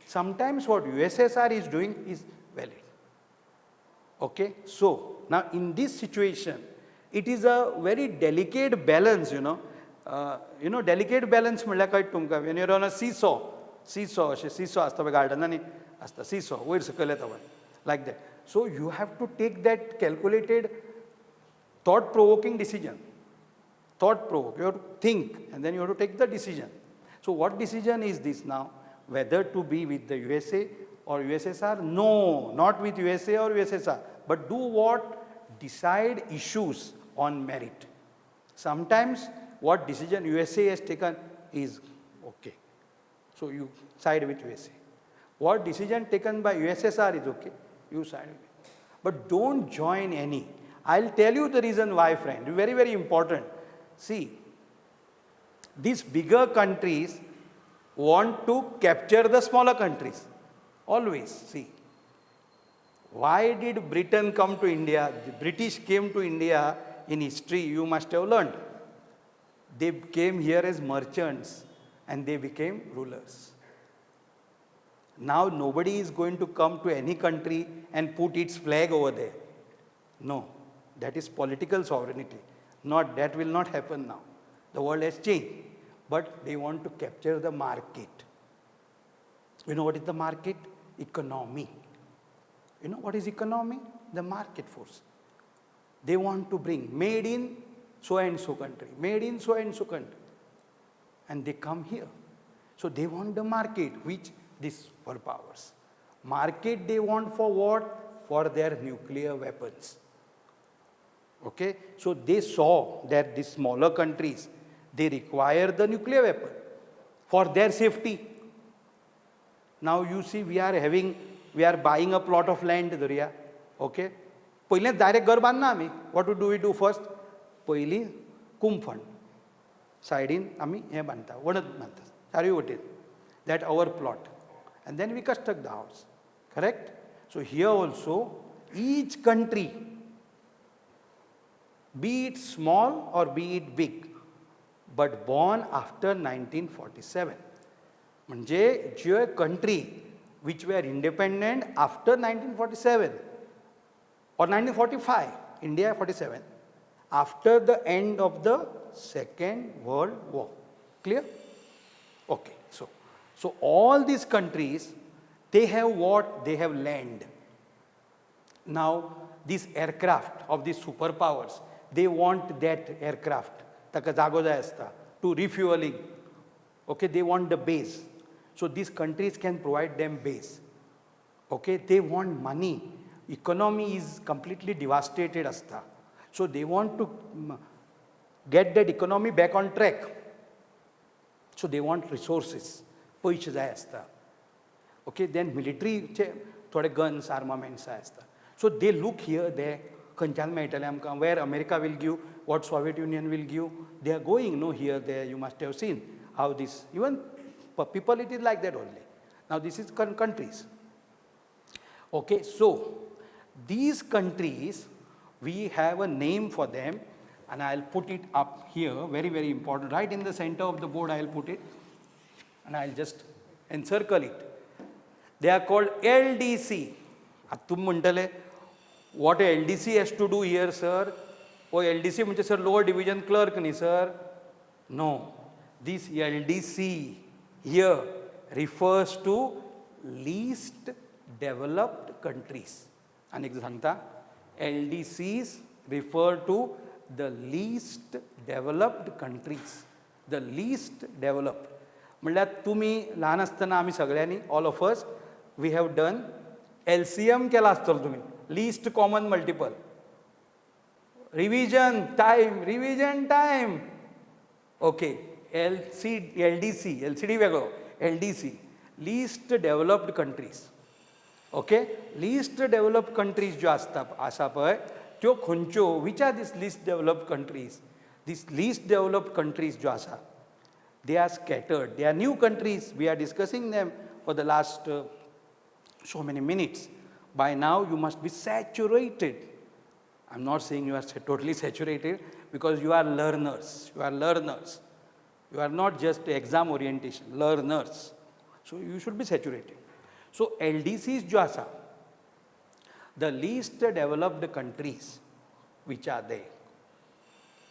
Sometimes what USSR is doing is valid. Okay, so now in this situation, it is a very delicate balance, delicate balance म्हळ्यार कळटा तुमकां. when you're on a seesaw अशें seesaw आसता पळय गार्डनांनी आसता seesaw, वयर सकयल येता पळय, like that. So you have to take that calculated, thought-provoking decision. Thought-provoke. You have to think and then you have to take the decision. So what decision is this now? Whether to be with the USA or USSR? No, not with USA or USSR. But do what? Decide issues on merit. Sometimes what decision USA has taken is okay. So you side with USA. What decision taken by USSR is okay, you side with it. But don't join any. I'll tell you the reason why, friend, very, very important. See, these bigger countries want to capture the smaller countries, always, see. Why did Britain come to India? The British came to India in history, you must have learned. They came here as merchants and they became rulers. Now nobody is going to come to any country and put its flag over there. No, that is political sovereignty. That will not happen now. The world has changed. But they want to capture the market. You know what is the market? Economy. You know what is economy? The market force. They want to bring made in so and so country, made in so and so country. And they come here. So they want the market, which these superpowers. Market they want for what? For their nuclear weapons. Okay? So they saw that these smaller countries, they require the nuclear weapon for their safety. Now you see we are buying a plot of land, Duriya. Okay? पहिले direct घर बांधना आम्ही. What do we do first? पहिली कुंभ fund. Sidin आम्ही हे बांधता, वणत बांधता. चारवी वटेन. That our plot. And then we construct the house. Correct? So here also, each country, be it small or be it big, but born after 1947. म्हणजे जे country which were independent after 1947 or 1945, India 47, after the end of the Second World War. Clear? Okay. So all these countries, they have what? They have land. Now, these aircraft of these superpowers, they want that aircraft to refueling. Okay, they want the base. So these countries can provide them base. Okay, they want money. Economy is completely devastated asta. So they want to get that economy back on track. So they want resources. पैसे जाय असता. Okay, then military थोडे guns, armaments जाय असता. So they look here, there, खंयच्यान मेळटलें आमकां, where America will give, what Soviet Union will give. They are going, no, here, there, you must have seen how this, even for people it is like that only. Now this is countries. Okay, so these countries, we have a name for them and I'll put it up here, very, very important. Right in the center of the board I'll put it and I'll just encircle it. They are called LDC. What a LDC has to do here, sir? Oh, LDC म्हणजे sir lower division clerk ni sir? No. This LDC here refers to least developed countries. And सांगता, LDCs refer to the least developed countries. The least developed. म्हणल्यार तुम्ही लहान असताना आम्ही सगळ्यांनी, all of us, we have done LCM केला आसतलो तुम्ही, least common multiple. Revision time. Okay, LCD वेगळो, LDC, least developed countries. Okay, least developed countries ज्यो आसा पळय त्यो खंयच्यो, which are these least developed countries? These least developed countries ज्यो आसा, they are scattered. They are new countries. We are discussing them for the last so many minutes. By now, you must be saturated. I'm not saying you are totally saturated because you are learners. You are learners. You are not just exam orientation, learners. So you should be saturated. So LDCs jo asa, the least developed countries which are there,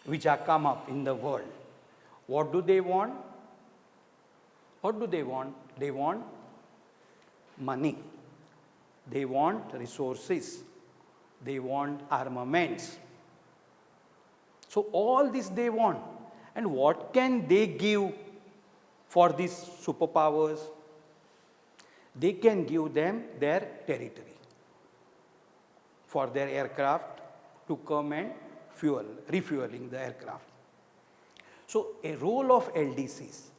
which are come up in the world, what do they want? What do they want? They want money. They want resources. They want armaments. So all this they want. And what can they give for these superpowers? They can give them their territory for their aircraft to come and refueling the aircraft. So a role of LDCs.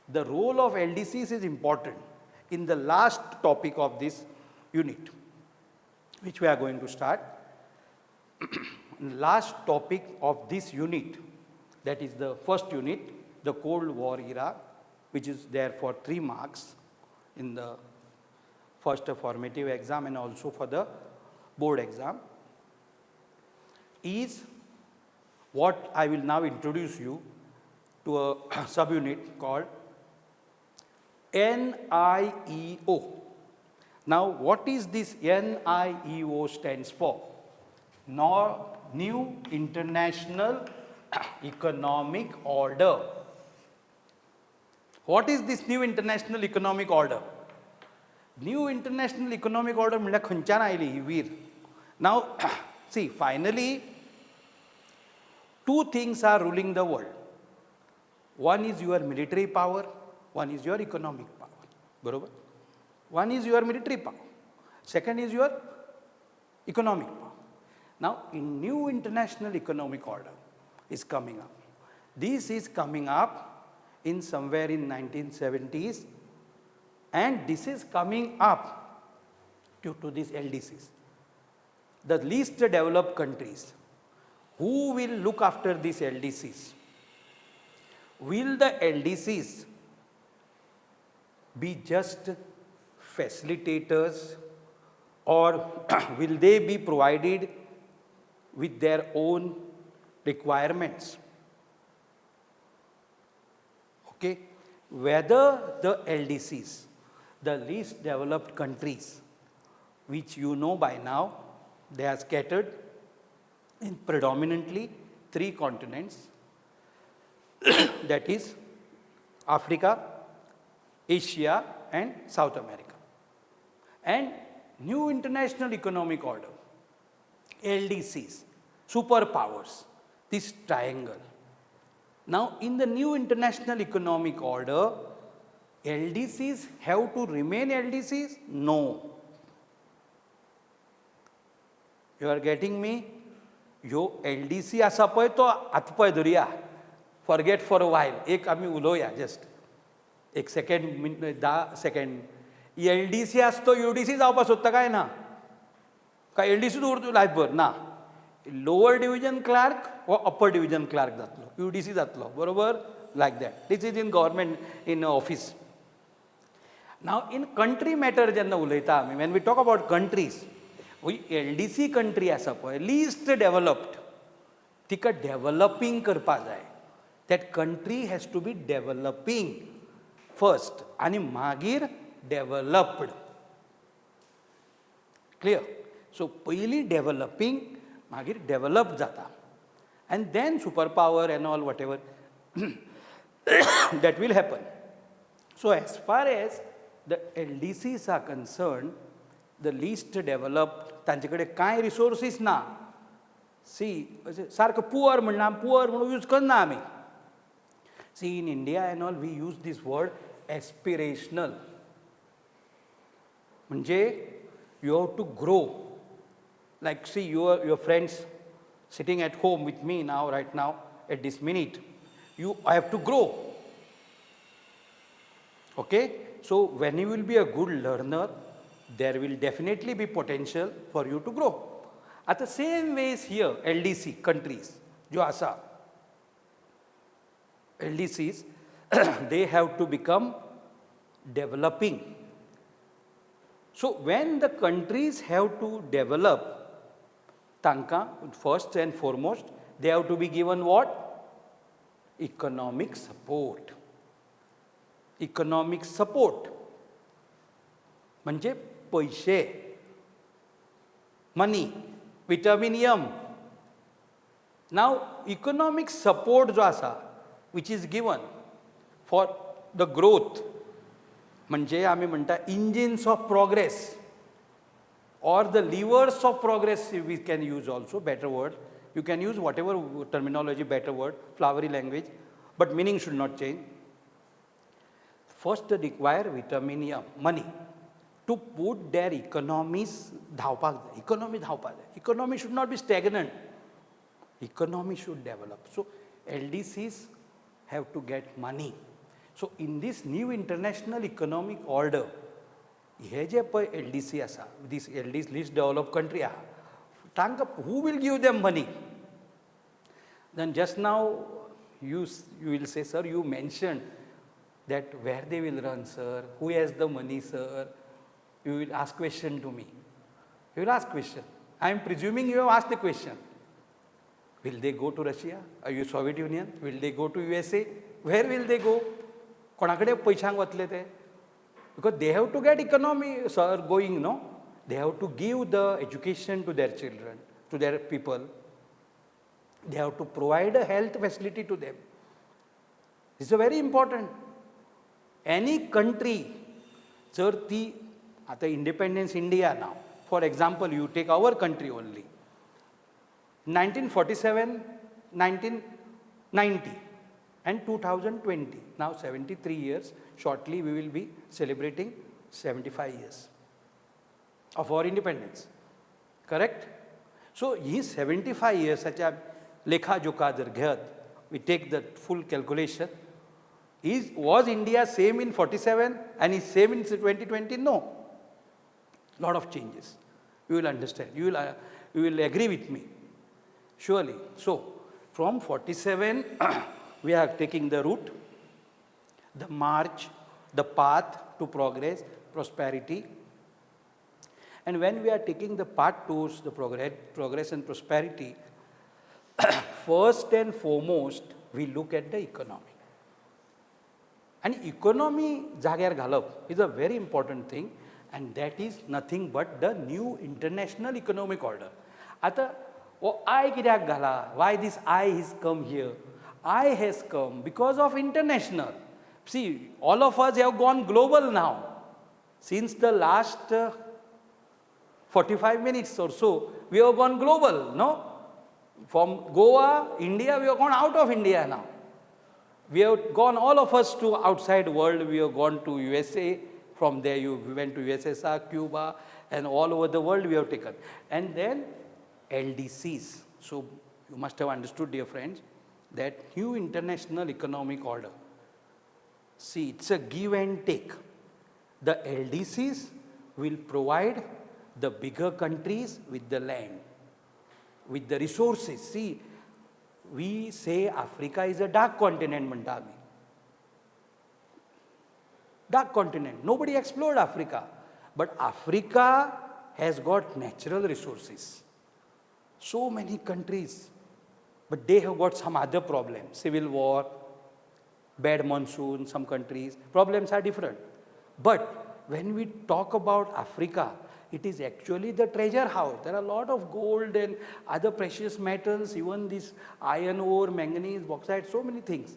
The role of LDCs is important. in the last topic of this unit, which we are going to start. Last topic of this unit, that is the first unit, the Cold War era, which is there for 3 marks in the first formative exam and also for the board exam, is what I will now introduce you to a subunit called NIEO. Now, what is this NIEO stands for? New International Economic Order. What is this new international economic order? New international economic order म्हळ्यार खंयच्यान oily he Veer? Now, see, finally, 2 things are ruling the world. One is your military power, one is your economic power. बरोबर? One is your military power, second is your economic power. Now, in new international economic order is coming up. This is coming up in somewhere in 1970s, and this is coming up due to these LDCs. The least developed countries, who will look after these LDCs? Will the LDCs be just facilitators, or will they be provided with their own requirements? Okay, whether the LDCs, the least developed countries, which you know by now, they are scattered in predominantly 3 continents, that is Africa, Asia and South America. And new international economic order, LDCs, superpowers, this triangle. Now, in the new international economic order, LDCs have to remain LDCs? No. You are getting me? Yo LDC असा पळय तो आत पळय धरया. Forget for a while. एक आम्ही उलोवया just. 1 second, 10 second. LDC असतो UDC जावपाक सोदता काय ना? काय LDC दवरतो लायफभर? ना. लोअर डिव्हिजन क्लार्क व अपर डिव्हिजन क्लार्क जातलो. UDC जातलो. बरोबर? Like that. This is in government, in office. Now, in country matter जेन्ना उलयता आमी, when we talk about countries, LDC country आसा पळय, least developed, तिका developing करपा जाय. That country has to be developing first आणि मागीर developed. Clear? So, पयली developing, मागीर develop जाता. And then superpower and all whatever that will happen. So, as far as the LDCs are concerned, the least developed, तांचेकडे कांय resources ना. सी सारको poor म्हणना, poor म्हणून यूज करना आमी. See, in India and all, we use this word aspirational. म्हणजे you have to grow. Like, see, your friends sitting at home with me now, right now, at this minute, you have to grow. Okay? So, when you will be a good learner, there will definitely be potential for you to grow. At the same ways here, LDC countries, jo asa, LDCs, they have to become developing. So, when the countries have to develop, tanka, first and foremost, they have to be given what? Economic support. Economic support. म्हणजे पैसे, money, vitaminium. Now, economic support जो आसा, which is given for the growth, म्हणजे आमी म्हणटा engines of progress or the levers of progress, we can use also better word. You can use whatever terminology, better word, flowery language, but meaning should not change. First require vitaminium, money, to put their economies धावपाक जाय. Economy धावपाक जाय. Economy should not be stagnant. Economy should develop. So, LDCs have to get money. So, in this new international economic order, हे जे पळय LDC आसा, this LDC least developed country आहा, तांकां who will give them money? Then just now you will say, sir, you mentioned that where they will run, sir, who has the money, sir. You will ask question to me. You will ask question. I am presuming you have asked the question. Will they go to Russia? Are you Soviet Union? Will they go to USA? Where will they go? कोणाकडे पैशांक वतले ते? Because they have to get economy, sir, going, no? They have to give the education to their children, to their people. They have to provide a health facility to them. This is very important. Any country, जर ती आता independence India now, for example, you take our country only. 1947, 1990 and 2020. Now 73 years. Shortly we will be celebrating 75 years of our independence. Correct? So, he 75 years, such a lekha joka jar घेत, we take the full calculation. Was India same in 47 and is same in 2020? No. Lot of changes. You will understand. You will agree with me. Surely. So, from 47, we are taking the route, the march, the path to progress, prosperity. And when we are taking the path towards the progress and prosperity, first and foremost, we look at the economy. And economy जाग्यार घालप is a very important thing, and that is nothing but the new international economic order. आता I कित्याक घाला? Why this I has come here? I has come because of international. See, all of us have gone global now. Since the last 45 minutes or so, we have gone global, no? From Goa, India, we have gone out of India now. We have gone, all of us, to outside world. We have gone to USA. From there, we went to USSR, Cuba, and all over the world we have taken. And then LDCs. So, you must have understood, dear friends, that new international economic order. See, it's a give and take. The LDCs will provide the bigger countries with the land, with the resources. See, we say Africa is a dark continent, म्हणटा आमी. Dark continent. Nobody explored Africa. But Africa has got natural resources. So many countries. But they have got some other problems. Civil war, bad monsoon, some countries. Problems are different. But when we talk about Africa, it is actually the treasure house. There are a lot of gold and other precious metals, even this iron ore, manganese, bauxite, so many things.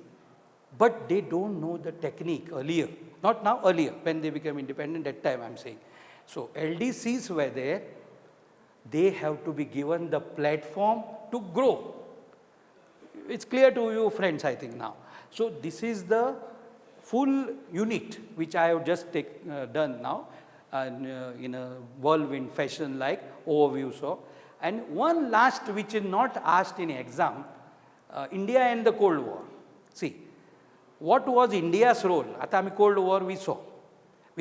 But they don't know the technique earlier. Not now, earlier, when they became independent, that time I'm saying. So LDCs were there. They have to be given the platform to grow. It's clear to you, friends, I think now. So this is the full unit which I have just done now. In a whirlwind fashion like overview. So, and one last which is not asked in exam, India and the Cold War. See, what was India's role? आता आमी Cold War we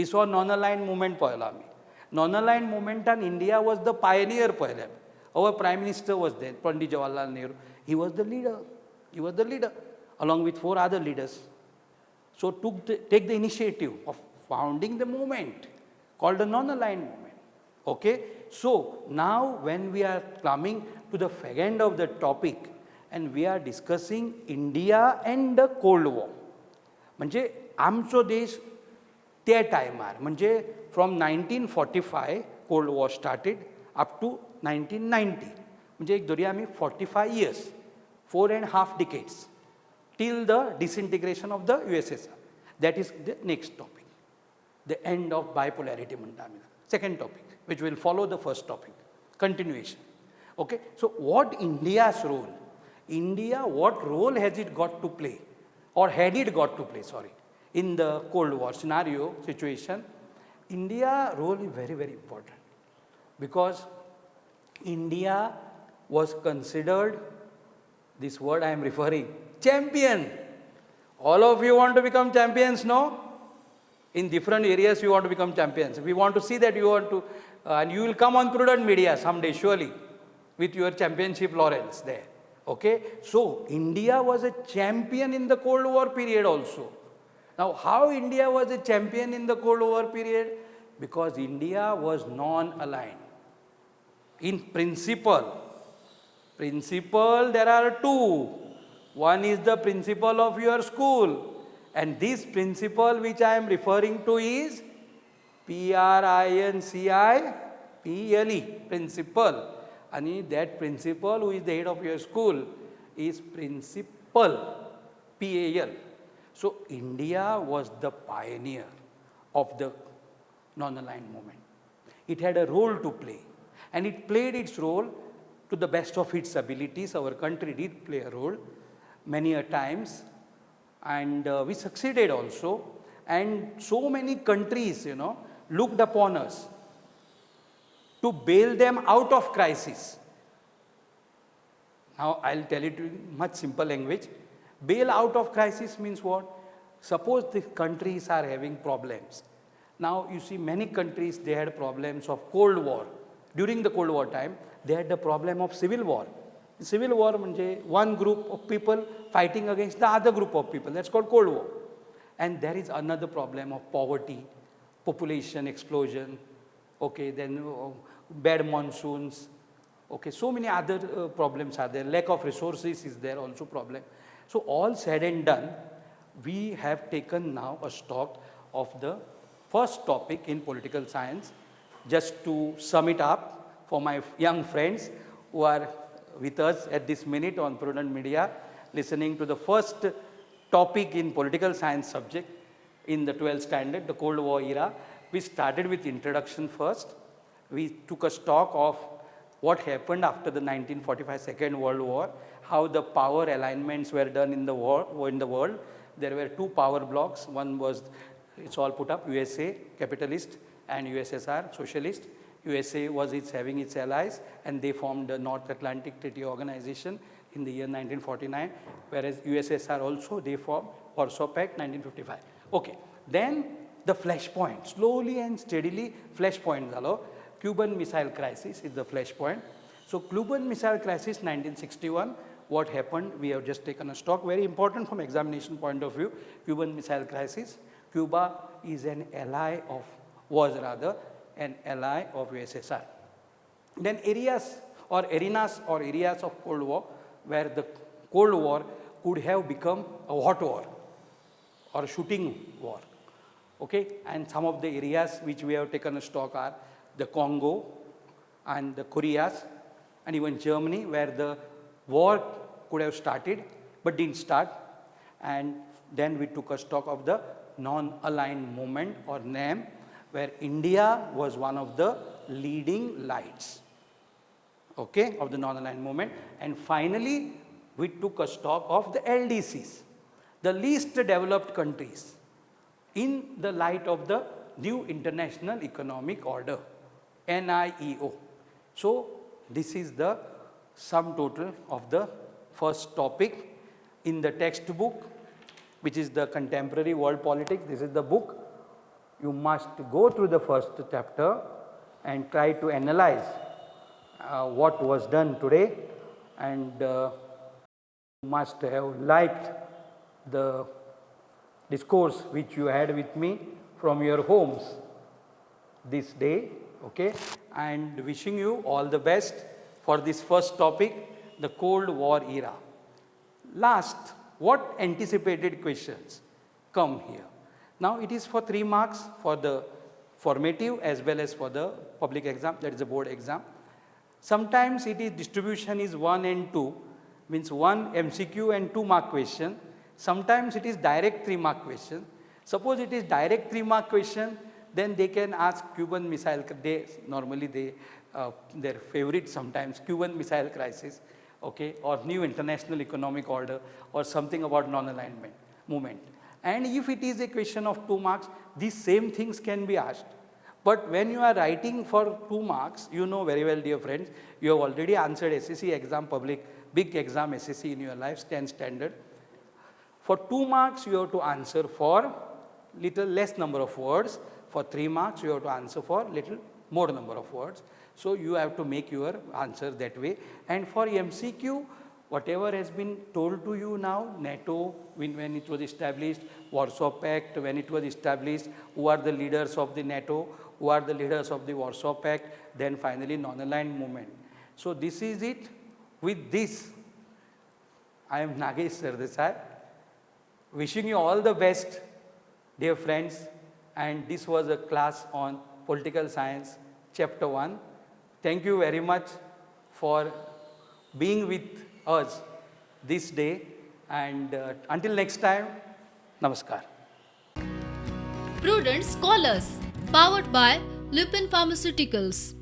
saw non-aligned movement पळयलो आमी. Non-aligned movement and India was the pioneer पळयलें. Our Prime Minister was there, Pandit Jawaharlal Nehru. He was the leader. He was the leader along with 4 other leaders. So take the initiative of founding the movement called the non-aligned movement. Okay? So, now when we are coming to the fag end of the topic and we are discussing India and the Cold War. म्हणजे आमचो देश त्या टायमार, म्हणजे from 1945 Cold War started up to 1990. म्हणजे एक धरुया आमी 45 years, 4.5 decades till the disintegration of the USSR. That is the next topic. The end of bipolarity. Second topic, which will follow the first topic, continuation. Okay, so what India's role? India, what role has it got to play, or had it got to play, sorry, in the Cold War scenario, situation? India role is very, very important because India was considered, this word I am referring, champion. All of you want to become champions, no? In different areas you want to become champions. We want to see that you want to, and you will come on Prudent Media someday surely with your championship laurels there. Okay, so India was a champion in the Cold War period also. Now, how India was a champion in the Cold War period? Because India was non-aligned. In principle, there are two. One is the principle of your school, and this principle which I am referring to is PRINCIPLE, principle. And that principle, who is the head of your school, is principal, PAL. So India was the pioneer of the non-aligned movement. It had a role to play, and it played its role to the best of its abilities. Our country did play a role many a times, and we succeeded also. And so many countries, looked upon us to bail them out of crisis. Now, I'll tell it in much simple language. Bail out of crisis means what? Suppose the countries are having problems. Now, you see many countries, they had problems of Cold War. During the Cold War time, they had the problem of civil war. Civil war means one group of people fighting against the other group of people. That's called Cold War. And there is another problem of poverty, population explosion, okay, then bad monsoons, okay, so many other problems are there. Lack of resources is there also problem. So all said and done, we have taken now a stock of the first topic in political science. Just to sum it up for my young friends who are with us at this minute on Prudent Media, listening to the first topic in political science subject in the 12th standard, the Cold War era. We started with introduction first. We took a stock of what happened after the 1945 Second World War, how the power alignments were done in the world. There were two power blocks. One was, it's all put up, USA, capitalist, and USSR, socialist. USA was having its allies, and they formed the North Atlantic Treaty Organization in the year 1949, whereas USSR also, they formed Warsaw Pact 1955. Okay, then the flashpoint, slowly and steadily flashpoint zalo. Cuban Missile Crisis is the flashpoint. So Cuban Missile Crisis 1961, what happened? We have just taken a stock, very important from examination point of view. Cuban Missile Crisis. Cuba is an ally of, was rather an ally of USSR. Then areas or arenas or areas of Cold War where the Cold War could have become a hot war or a shooting war. Okay, and some of the areas which we have taken a stock are the Congo and the Koreas and even Germany, where the war could have started but didn't start. And then we took a stock of the non-aligned movement or NAM, where India was one of the leading lights, okay, of the non-aligned movement. And finally, we took a stock of the LDCs, the least developed countries, in the light of the new international economic order, NIEO. So this is the sum total of the first topic in the textbook, which is the Contemporary World Politics. This is the book. You must go through the first chapter and try to analyze what was done today, and you must have liked the discourse which you had with me from your homes this day, okay, and wishing you all the best for this first topic, the Cold War era. Last, what anticipated questions come here? Now it is for 3 marks for the formative as well as for the public exam, that is a board exam. Sometimes it is distribution is 1 and 2, means 1 MCQ and 2 mark question. Sometimes it is direct 3 mark question. Suppose it is direct 3 mark question, then they can ask Cuban Missile, their favorite sometimes, Cuban Missile Crisis, okay, or new international economic order, or something about non-alignment movement. And if it is a question of 2 marks, these same things can be asked. But when you are writing for 2 marks, you know very well, dear friends, you have already answered SSC exam, public, big exam SSC in your life, 10th standard. For 2 marks, you have to answer for little less number of words. For 3 marks, you have to answer for little more number of words. So you have to make your answer that way. And for MCQ, whatever has been told to you now, NATO, when it was established, Warsaw Pact, when it was established, who are the leaders of the NATO, who are the leaders of the Warsaw Pact, then finally non-aligned movement. So this is it. With this, I am Nagesh Sardesai, wishing you all the best, dear friends, and this was a class on Political Science, Chapter 1. Thank you very much for being with us this day, and until next time, Namaskar. Prudent Scholars, powered by Lupin Pharmaceuticals.